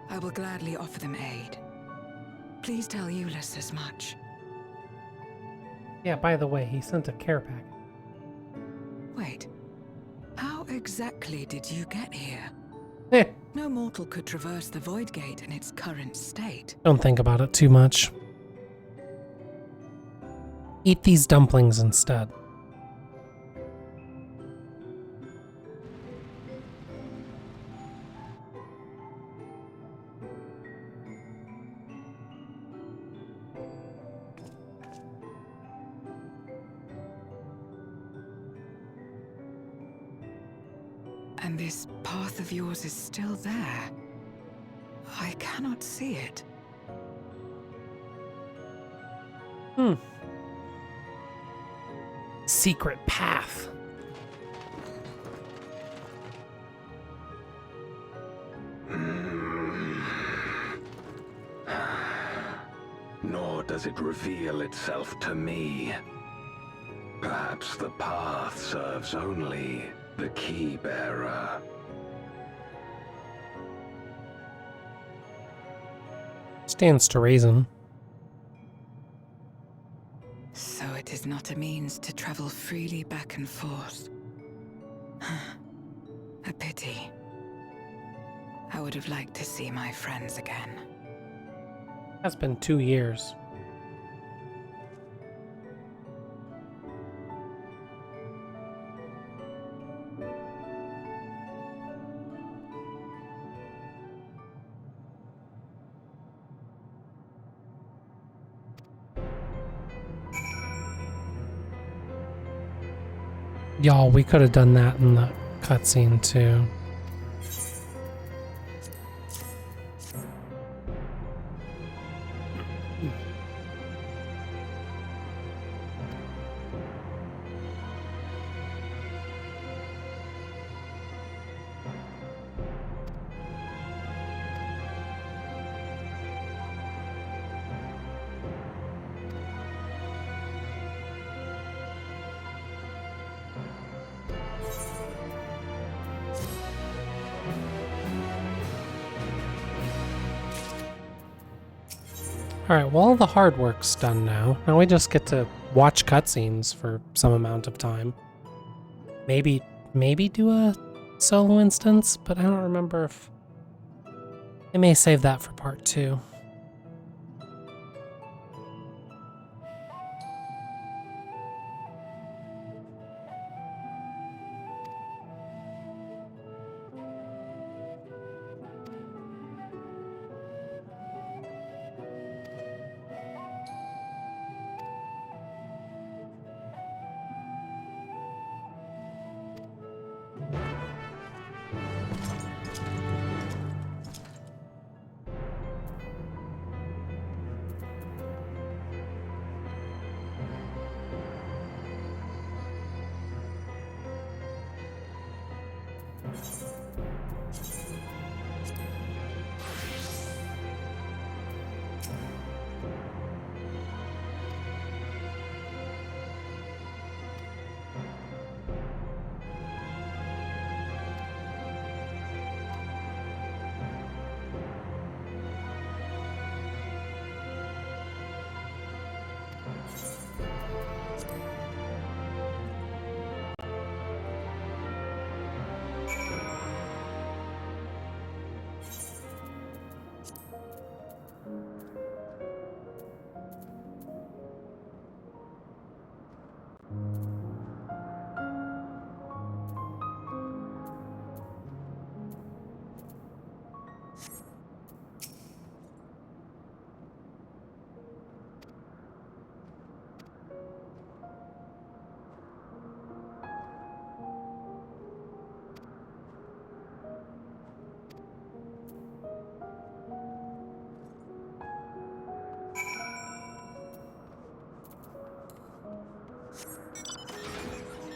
I will gladly offer them aid. Please tell Eulus as much. Yeah, by the way, he sent a care package. Wait, how exactly did you get here? Eh, No mortal could traverse the Void Gate in its current state. don't think about it too much. Eat these dumplings instead. And this path of yours is still there. I cannot see it. Secret path. Nor does it reveal itself to me. Perhaps the path serves only the key bearer. Stands to reason. So it is not a means to travel freely back and forth. A pity. I would have liked to see my friends again. Has been 2 years. Y'all, we could have done that in the cutscene too. Alright, well, all the hard work's done now. Now we just get to watch cutscenes for some amount of time. Maybe do a solo instance, but I don't remember if... I may save that for part 2.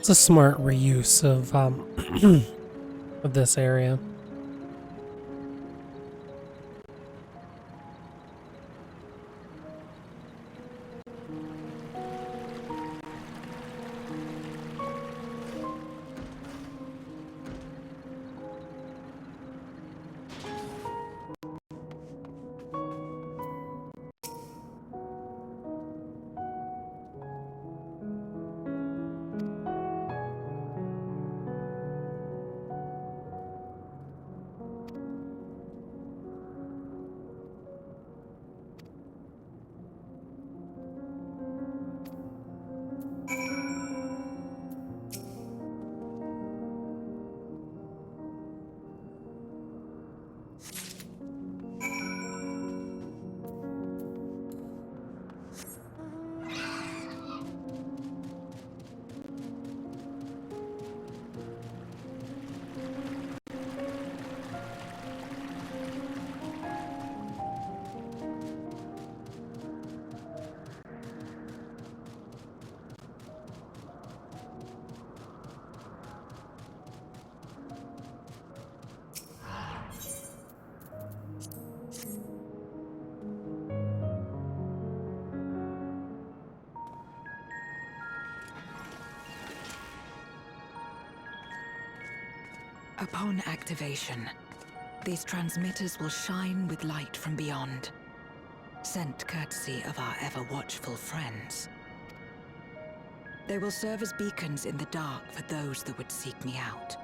It's a smart reuse of of this area. Upon activation, these transmitters will shine with light from beyond, sent courtesy of our ever-watchful friends. They will serve as beacons in the dark for those that would seek me out.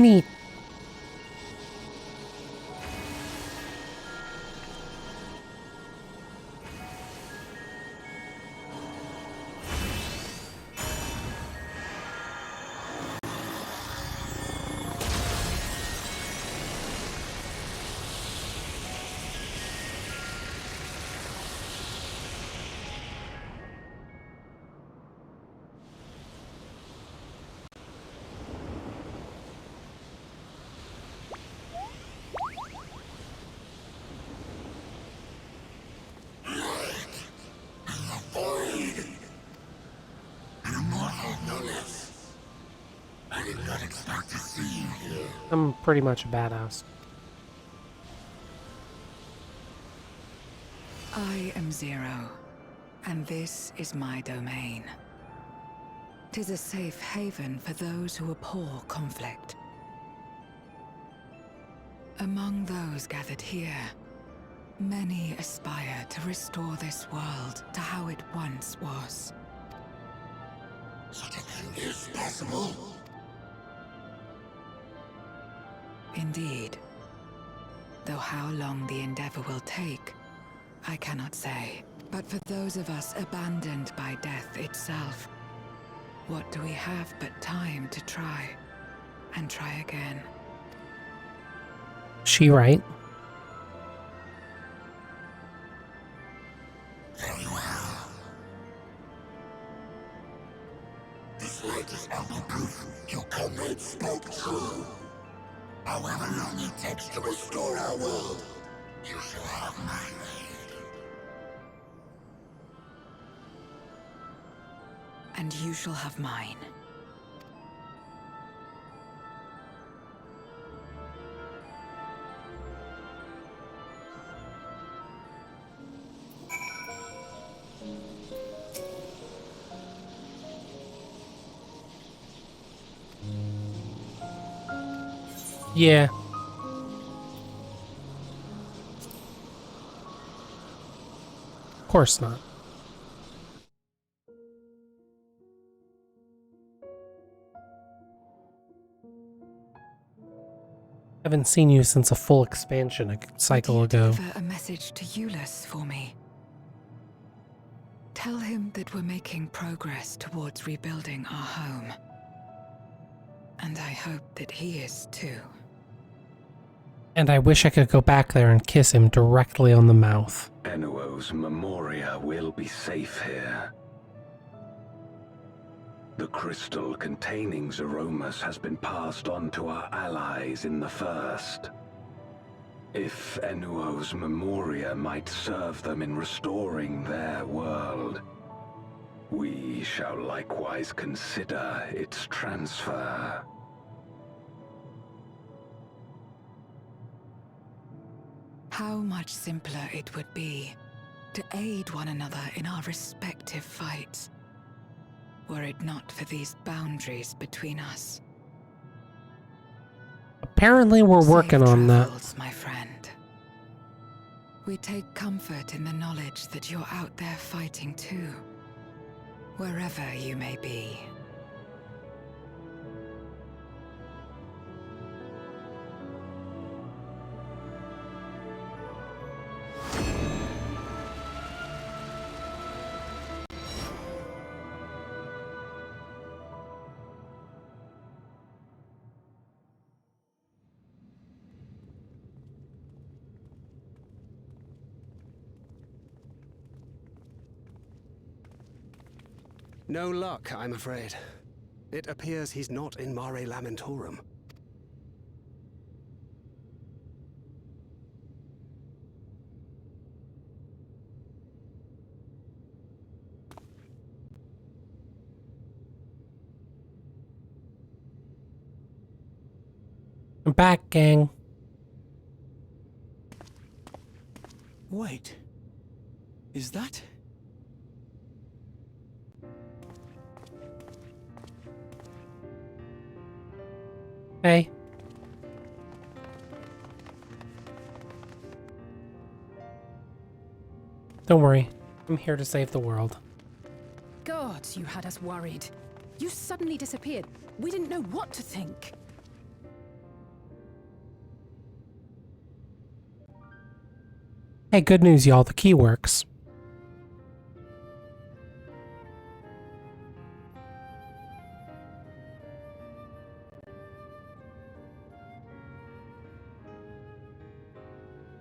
Neat. I'm pretty much a badass. I am Zero, and this is my domain. 'Tis a safe haven for those who abhor conflict. Among those gathered here, many aspire to restore this world to how it once was. Such a thing is possible. Indeed. Though how long the endeavor will take, I cannot say. But for those of us abandoned by death itself, what do we have but time to try, and try again? She right? Very well. This latest ample proof your comrade spoke true. However long it takes to restore our world, you shall have my aid. And you shall have mine. Yeah. Of course not. Haven't seen you since a full expansion a cycle ago. Deliver a message to Euless for me. Tell him that we're making progress towards rebuilding our home. And I hope that he is too. And I wish I could go back there and kiss him directly on the mouth. Enuo's Memoria will be safe here. The crystal containing Zeromus has been passed on to our allies in the First. If Enuo's Memoria might serve them in restoring their world, we shall likewise consider its transfer. How much simpler it would be to aid one another in our respective fights, were it not for these boundaries between us. Apparently we're working on that. My friend. We take comfort in the knowledge that you're out there fighting too, wherever you may be. No luck, I'm afraid. It appears he's not in Mare Lamentorum. I'm back, gang. Wait. Is that... Hey. Don't worry. I'm here to save the world. God, you had us worried. You suddenly disappeared. We didn't know what to think. Hey, good news, y'all. The key works.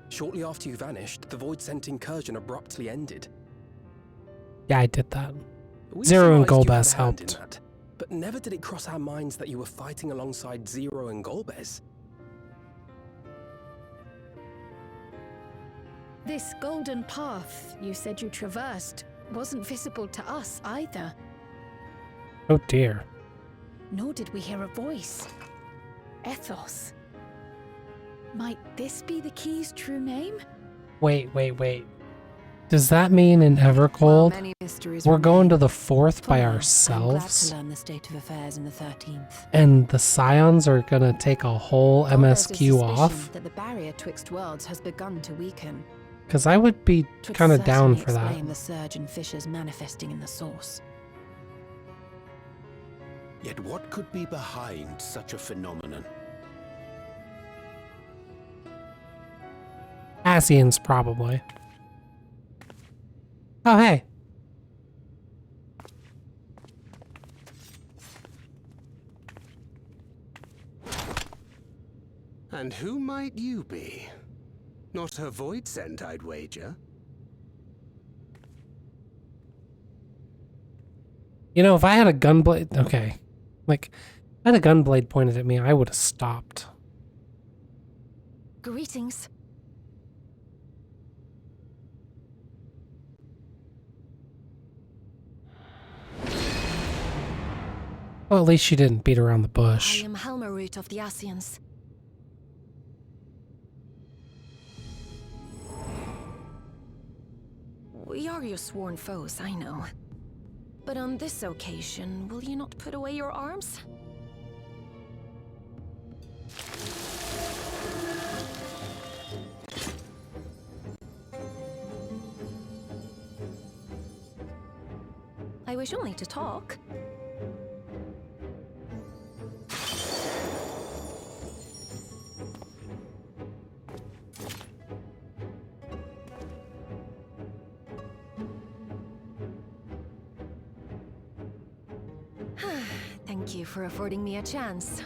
Shortly after you vanished, the Void-sent incursion abruptly ended. Yeah, I did that. We Zero and surmised you had Golbez a hand in helped. that, but never did it cross our minds that you were fighting alongside Zero and Golbez. This golden path you said you traversed wasn't visible to us either. Oh dear. Nor did we hear a voice. Ethos. Might this be the key's true name? Wait. Does that mean in Evercold we're going to the 4th by ourselves? I'm glad to learn the state of affairs in the 13th. And the Scions are gonna take a whole MSQ off? That the barrier twixt worlds has begun to weaken. Because I would be kind of down for that. Explain the surge in fissures manifesting in the source. Yet what could be behind such a phenomenon? Asians, probably. Oh, hey. And who might you be? Not a Void-sent, I'd wager. You know, if I had a gunblade... Okay. Like, if I had a gunblade pointed at me, I would have stopped. Greetings. Well, at least she didn't beat around the bush. I am Helmerroot of the Asians. We are your sworn foes, I know. But on this occasion, will you not put away your arms? I wish only to talk. Thank you for affording me a chance.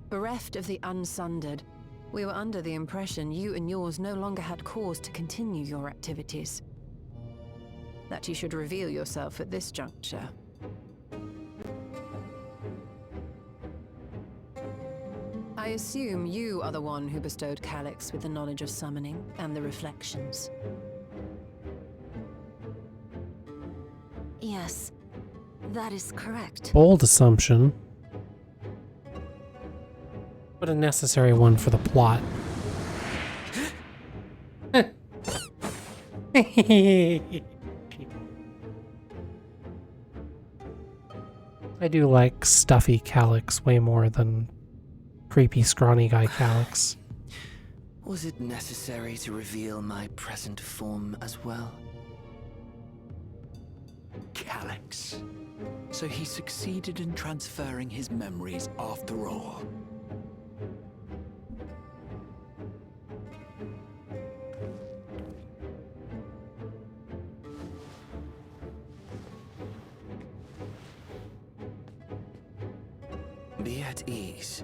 Bereft of the Unsundered, we were under the impression you and yours no longer had cause to continue your activities. that you should reveal yourself at this juncture. I assume you are the one who bestowed Calyx with the knowledge of summoning and the reflections. Yes, that is correct. Bold assumption, but a necessary one for the plot. I do like stuffy Calyx way more than creepy scrawny guy Calyx. Was it necessary to reveal my present form as well? Calyx. So he succeeded in transferring his memories after all. Be at ease.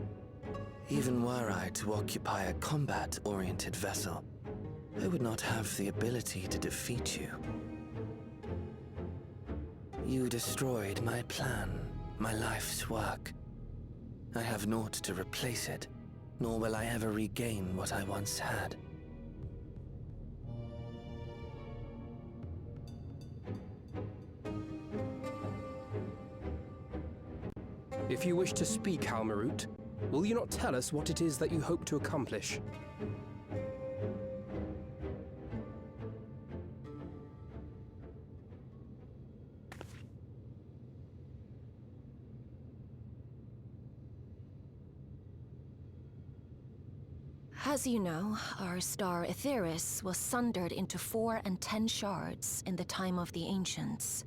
Even were I to occupy a combat-oriented vessel, I would not have the ability to defeat you. You destroyed my plan, my life's work. I have naught to replace it, nor will I ever regain what I once had. If you wish to speak, Halmarut, will you not tell us what it is that you hope to accomplish? As you know, our star Aetheris was sundered into 4 and 10 shards in the time of the Ancients.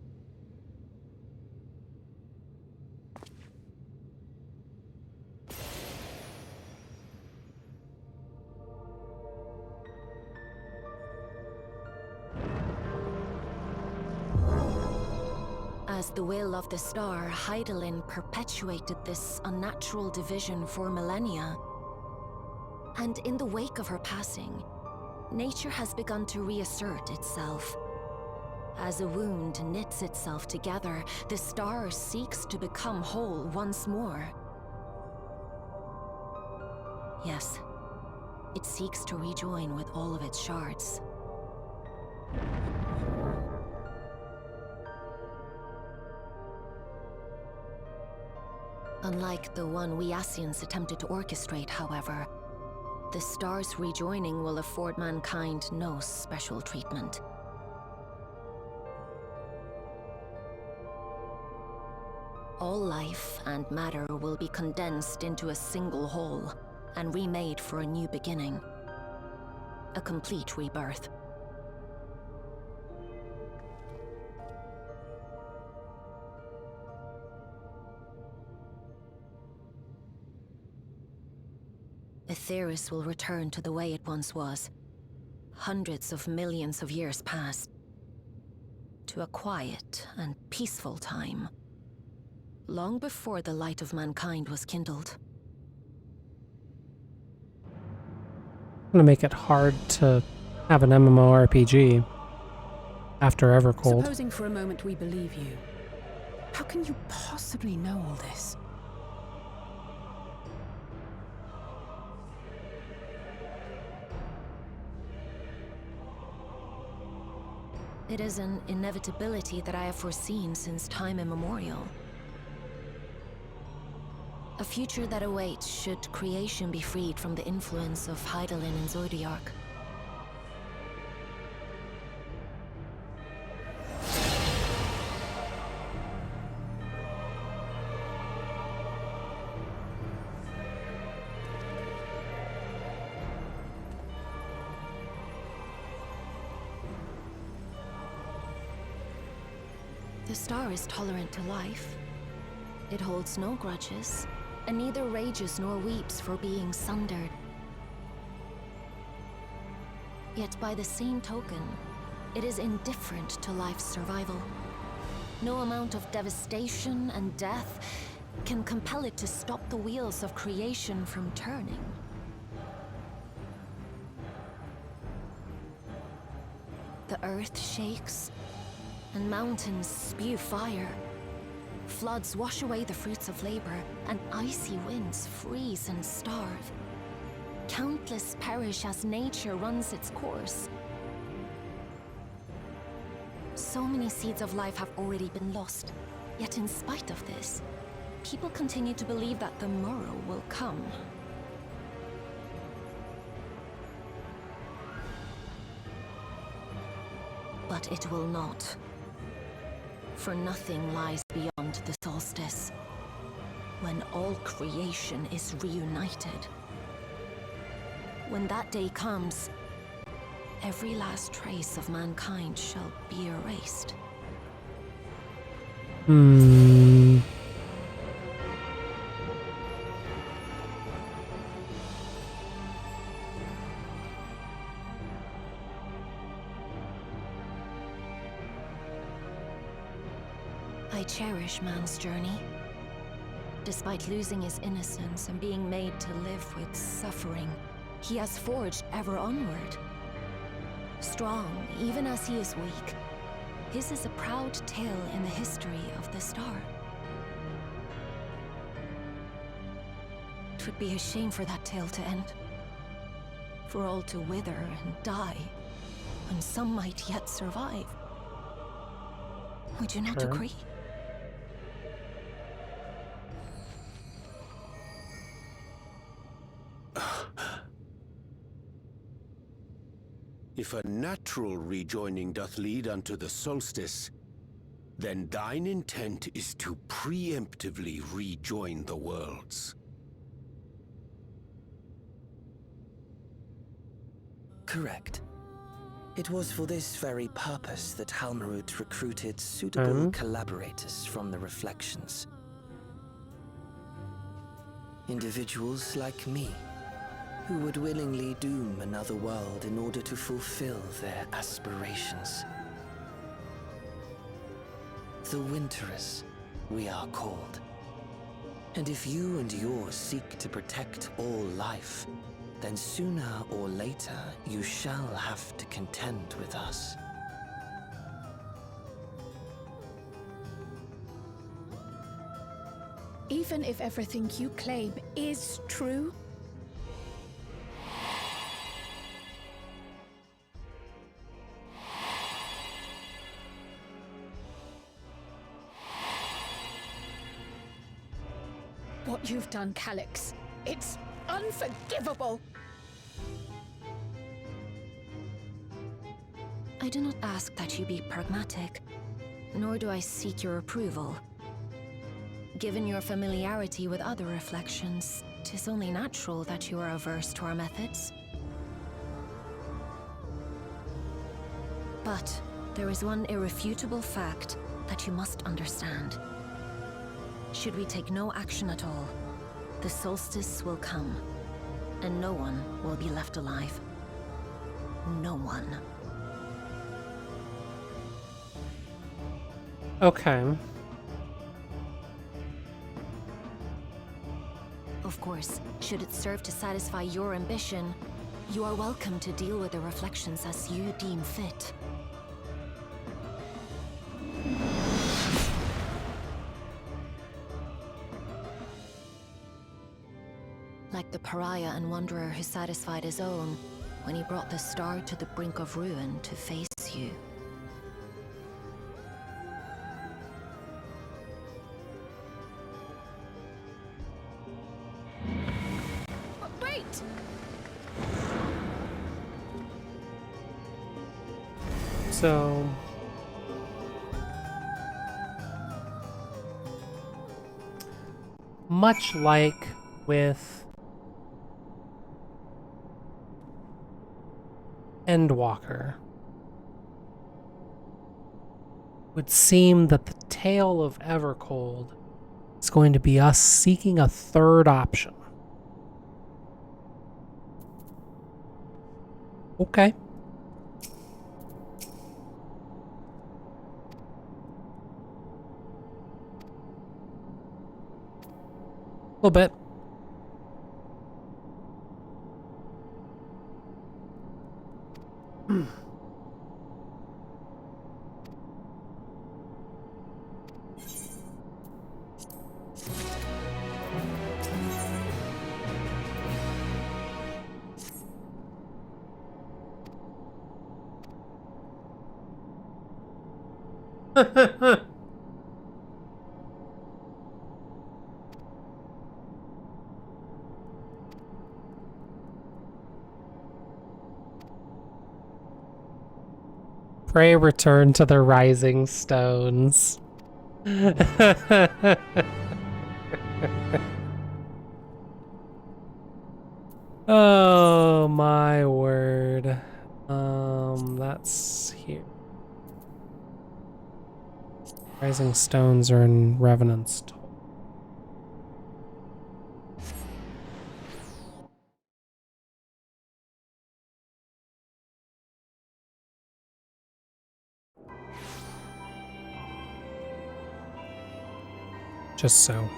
As the will of the star, Hydaelyn perpetuated this unnatural division for millennia. And in the wake of her passing, nature has begun to reassert itself. As a wound knits itself together, the star seeks to become whole once more. Yes, it seeks to rejoin with all of its shards. Unlike the one we Ascians attempted to orchestrate, however, the star's rejoining will afford mankind no special treatment. All life and matter will be condensed into a single whole and remade for a new beginning. A complete rebirth. Aetheris will return to the way it once was. Hundreds of millions of years past. To a quiet and peaceful time. Long before the light of mankind was kindled. I'm gonna make it hard to have an MMORPG after Evercold. Supposing for a moment we believe you, how can you possibly know all this? It is an inevitability that I have foreseen since time immemorial. A future that awaits should creation be freed from the influence of Hydaelyn and Zodiark. The star is tolerant to life. It holds no grudges, and neither rages nor weeps for being sundered. Yet by the same token, it is indifferent to life's survival. No amount of devastation and death can compel it to stop the wheels of creation from turning. The earth shakes, and mountains spew fire. Floods wash away the fruits of labor, and icy winds freeze and starve. Countless perish as nature runs its course. So many seeds of life have already been lost. Yet in spite of this, people continue to believe that the morrow will come. But it will not. For nothing lies beyond the solstice, when all creation is reunited. When that day comes, every last trace of mankind shall be erased. I cherish man's journey. Despite losing his innocence and being made to live with suffering, he has forged ever onward. Strong, even as he is weak, his is a proud tale in the history of the star. It would be a shame for that tale to end. For all to wither and die, when some might yet survive. Would you not agree? If a natural rejoining doth lead unto the solstice, then thine intent is to preemptively rejoin the worlds. Correct. It was for this very purpose that Halmarut recruited suitable collaborators from the Reflections. Individuals like me, who would willingly doom another world in order to fulfill their aspirations. The Winterers, we are called. And if you and yours seek to protect all life, then sooner or later you shall have to contend with us. Even if everything you claim is true, what you've done, Calyx, it's unforgivable! I do not ask that you be pragmatic, nor do I seek your approval. Given your familiarity with other reflections, 'tis only natural that you are averse to our methods. But there is one irrefutable fact that you must understand. Should we take no action at all, the solstice will come, and no one will be left alive. No one. Okay. Of course, should it serve to satisfy your ambition, you are welcome to deal with the reflections as you deem fit. Like the pariah and wanderer who satisfied his own when he brought the star to the brink of ruin to face you. Wait! So... much like with Endwalker, would seem that the tale of Evercold is going to be us seeking a third option. Okay. A little bit. Pray return to the rising stones. Oh my word. That's here. Rising stones are in Revenant's Toll. Just so.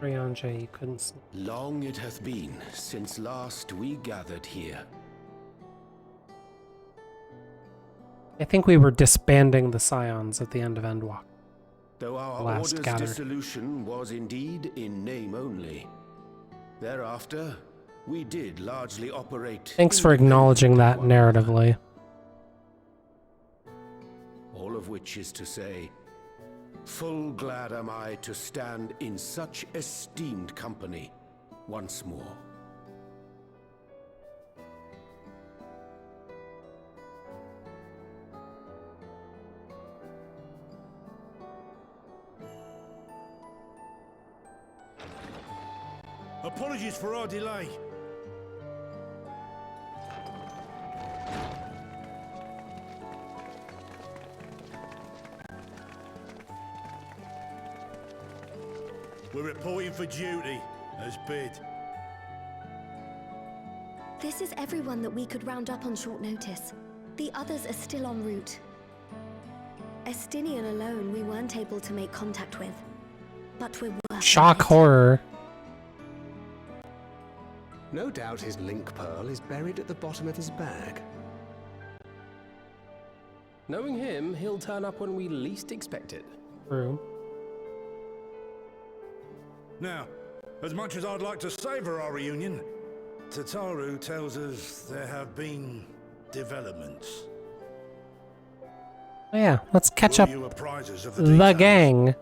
Ryanja, you couldn't sleep. Long it hath been since last we gathered here. I think we were disbanding the Scions at the end of Endwalk. Though our Last order's gathered. dissolution was indeed in name only. Thereafter, we did largely operate. Thanks for acknowledging that narratively. All of which is to say, full glad am I to stand in such esteemed company once more. Apologies for our delay. We're reporting for duty, as bid. This is everyone that we could round up on short notice. The others are still en route. Estinian alone we weren't able to make contact with. But we're working Shock it. horror. No doubt his link pearl is buried at the bottom of his bag. Knowing him, he'll turn up when we least expect it. True. Now, as much as I'd like to savor our reunion, Tataru tells us there have been developments. Oh yeah, let's catch Will up you apprise us of the the details? gang.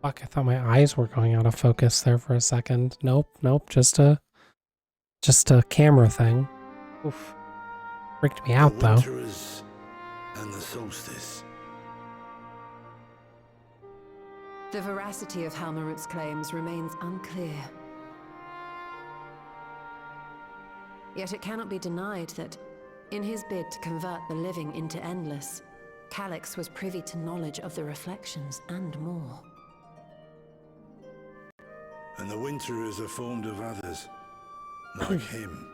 Fuck, I thought my eyes were going out of focus there for a second. Nope, just a camera thing. Oof. Freaked me out though. Winterers and the solstice. The veracity of Halmarut's claims remains unclear. Yet it cannot be denied that, in his bid to convert the living into endless, Calyx was privy to knowledge of the reflections and more. And the Winterers are formed of others, like him.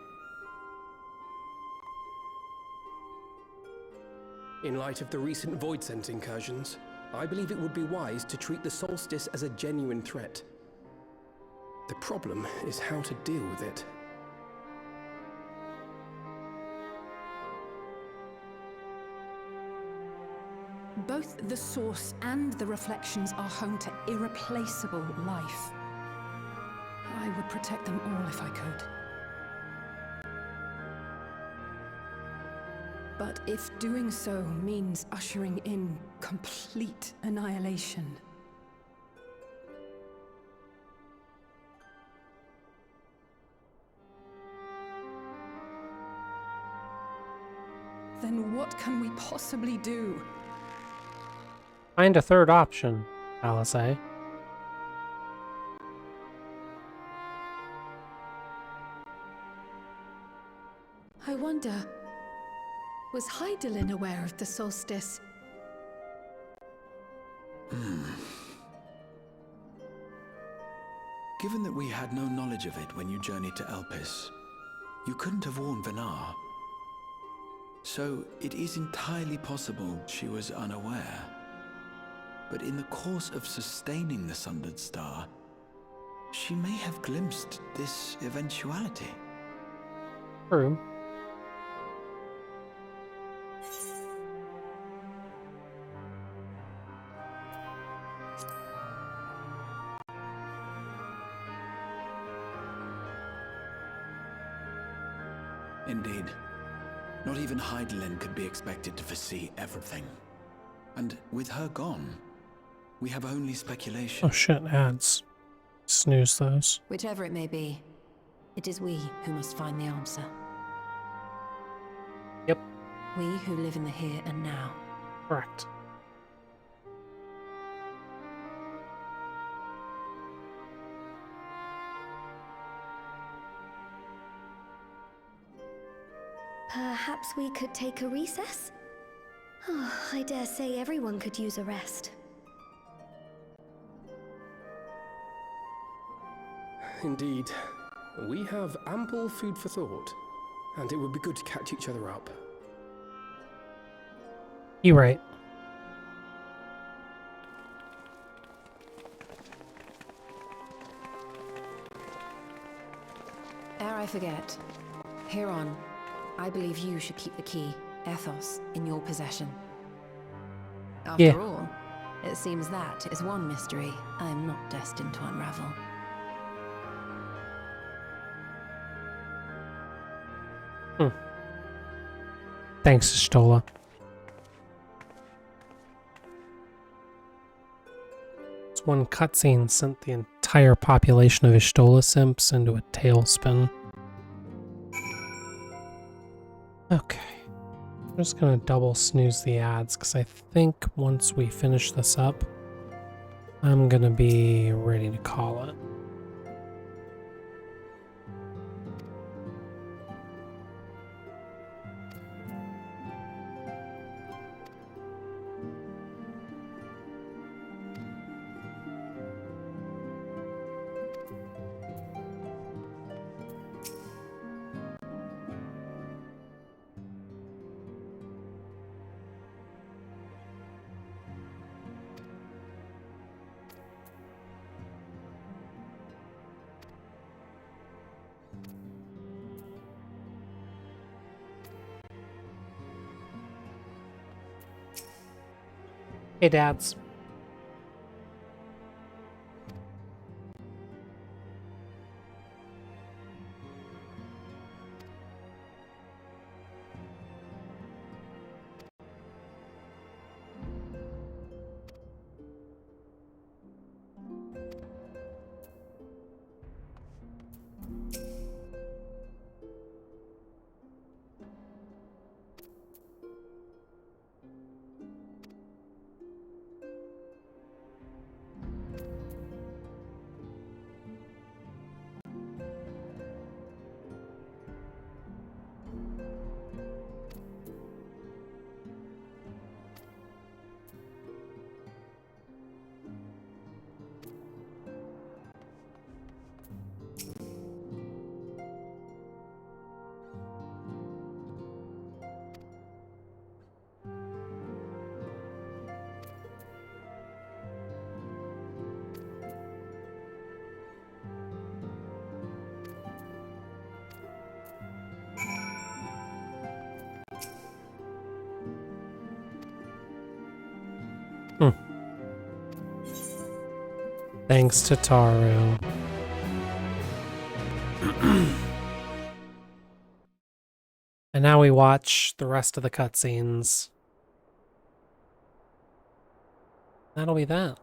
In light of the recent Voidsent incursions, I believe it would be wise to treat the solstice as a genuine threat. The problem is how to deal with it. Both the source and the reflections are home to irreplaceable life. I would protect them all if I could. But if doing so means ushering in complete annihilation, What can we possibly do? Find a third option, Alizé. I wonder, was Hydaelyn aware of the solstice? Given that we had no knowledge of it when you journeyed to Elpis, you couldn't have warned Venar. So it is entirely possible she was unaware. But in the course of sustaining the Sundered Star, she may have glimpsed this eventuality. True. Indeed. Not even Hydaelyn could be expected to foresee everything. And with her gone, we have only speculation. Oh shit, ads. Snooze those. Whichever it may be, it is we who must find the answer. Yep. We who live in the here and now. Correct. Perhaps we could take a recess? Oh, I dare say everyone could use a rest. Indeed. We have ample food for thought, and it would be good to catch each other up. You're right. Ere I forget, Heron, I believe you should keep the key, Ethos, in your possession. After all, it seems that is one mystery I am not destined to unravel. Thanks, Stola. This one cutscene sent the entire population of Ishtola simps into a tailspin. Okay. I'm just gonna double snooze the ads, because I think once we finish this up, I'm gonna be ready to call it. Hey, dads. Thanks to Taru. And now we watch the rest of the cutscenes. That'll be that.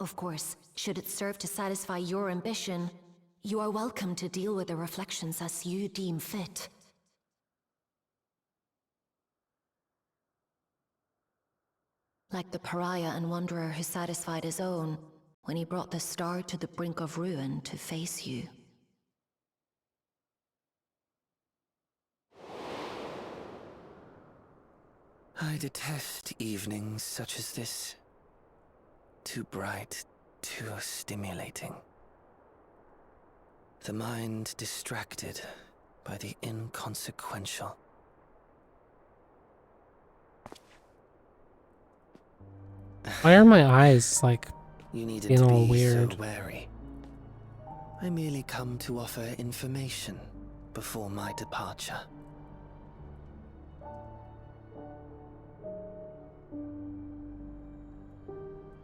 Of course, should it serve to satisfy your ambition, you are welcome to deal with the reflections as you deem fit. Like the pariah and wanderer who satisfied his own when he brought the star to the brink of ruin to face you. I detest evenings such as this. Too bright, too stimulating. The mind distracted by the inconsequential. Why are my eyes, like, You needed being to all be weird? so wary. I merely come to offer information before my departure.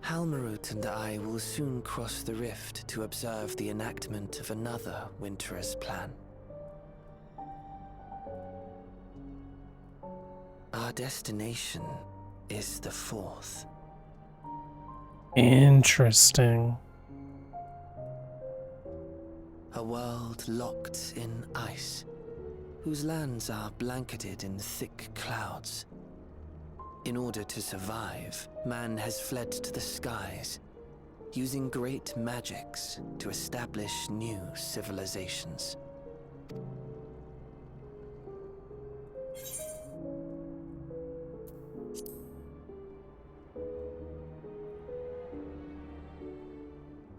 Halmarut and I will soon cross the rift to observe the enactment of another Winter's plan. Our destination is the fourth. Interesting. A world locked in ice, whose lands are blanketed in thick clouds. In order to survive, man has fled to the skies, using great magics to establish new civilizations.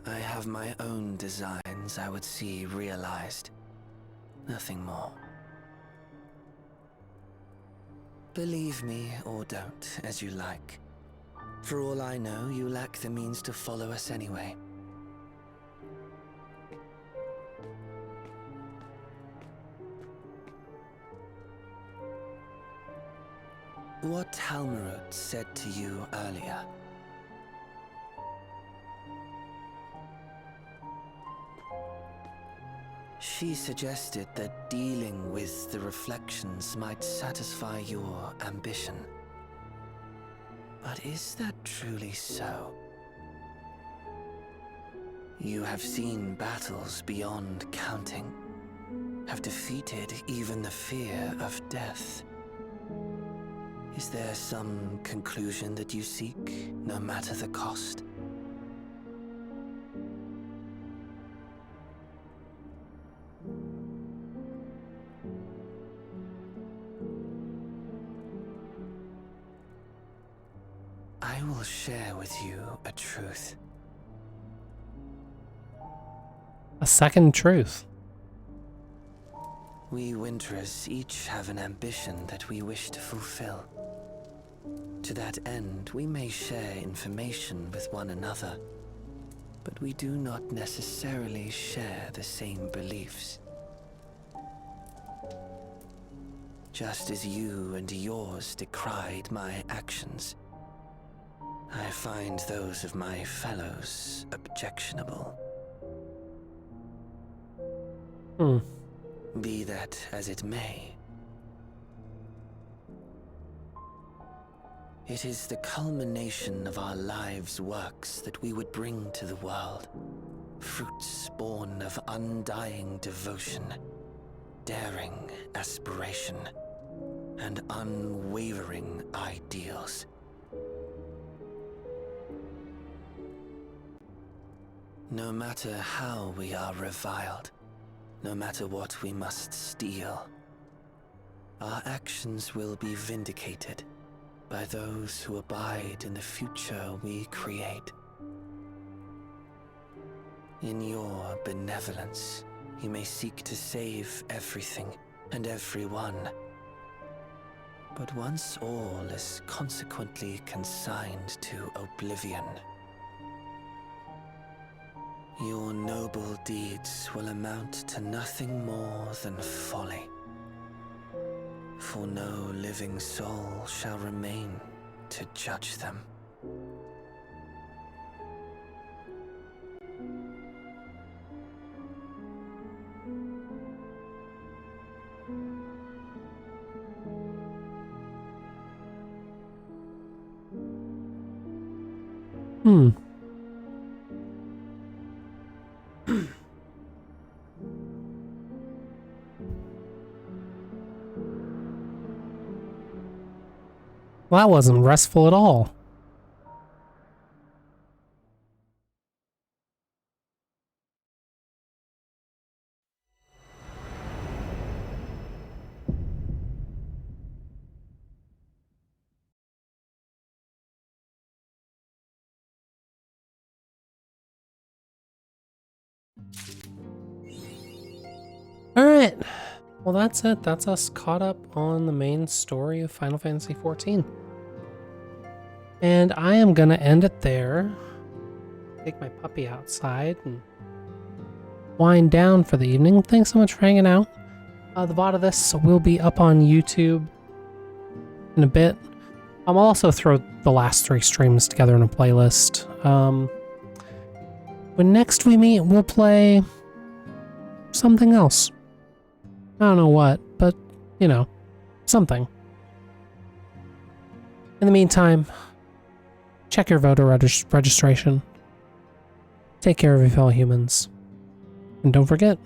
I have my own designs I would see realized. Nothing more. Believe me or don't, as you like. For all I know, you lack the means to follow us anyway. What Halmarut said to you earlier. She suggested that dealing with the reflections might satisfy your ambition. But is that truly so? You have seen battles beyond counting, have defeated even the fear of death. Is there some conclusion that you seek, no matter the cost? I will share with you a truth. A second truth. We Winterers each have an ambition that we wish to fulfill. To that end, we may share information with one another, but we do not necessarily share the same beliefs. Just as you and yours decried my actions, I find those of my fellows objectionable. Be that as it may, it is the culmination of our lives' works that we would bring to the world. Fruits born of undying devotion, daring aspiration, and unwavering ideals. No matter how we are reviled, no matter what we must steal, our actions will be vindicated by those who abide in the future we create. In your benevolence, you may seek to save everything and everyone. But once all is consequently consigned to oblivion, your noble deeds will amount to nothing more than folly. For no living soul shall remain to judge them. Well, that wasn't restful at all. Alright. Well, that's it. That's us caught up on the main story of Final Fantasy XIV. And I am going to end it there. Take my puppy outside and wind down for the evening. Thanks so much for hanging out. The VOD of this will be up on YouTube in a bit. I'll also throw the last 3 streams together in a playlist. When next we meet, we'll play something else. I don't know what, but, you know, something. In the meantime, check your voter registration. Take care of your fellow humans. And don't forget,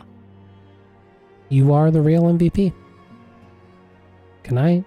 you are the real MVP. Good night.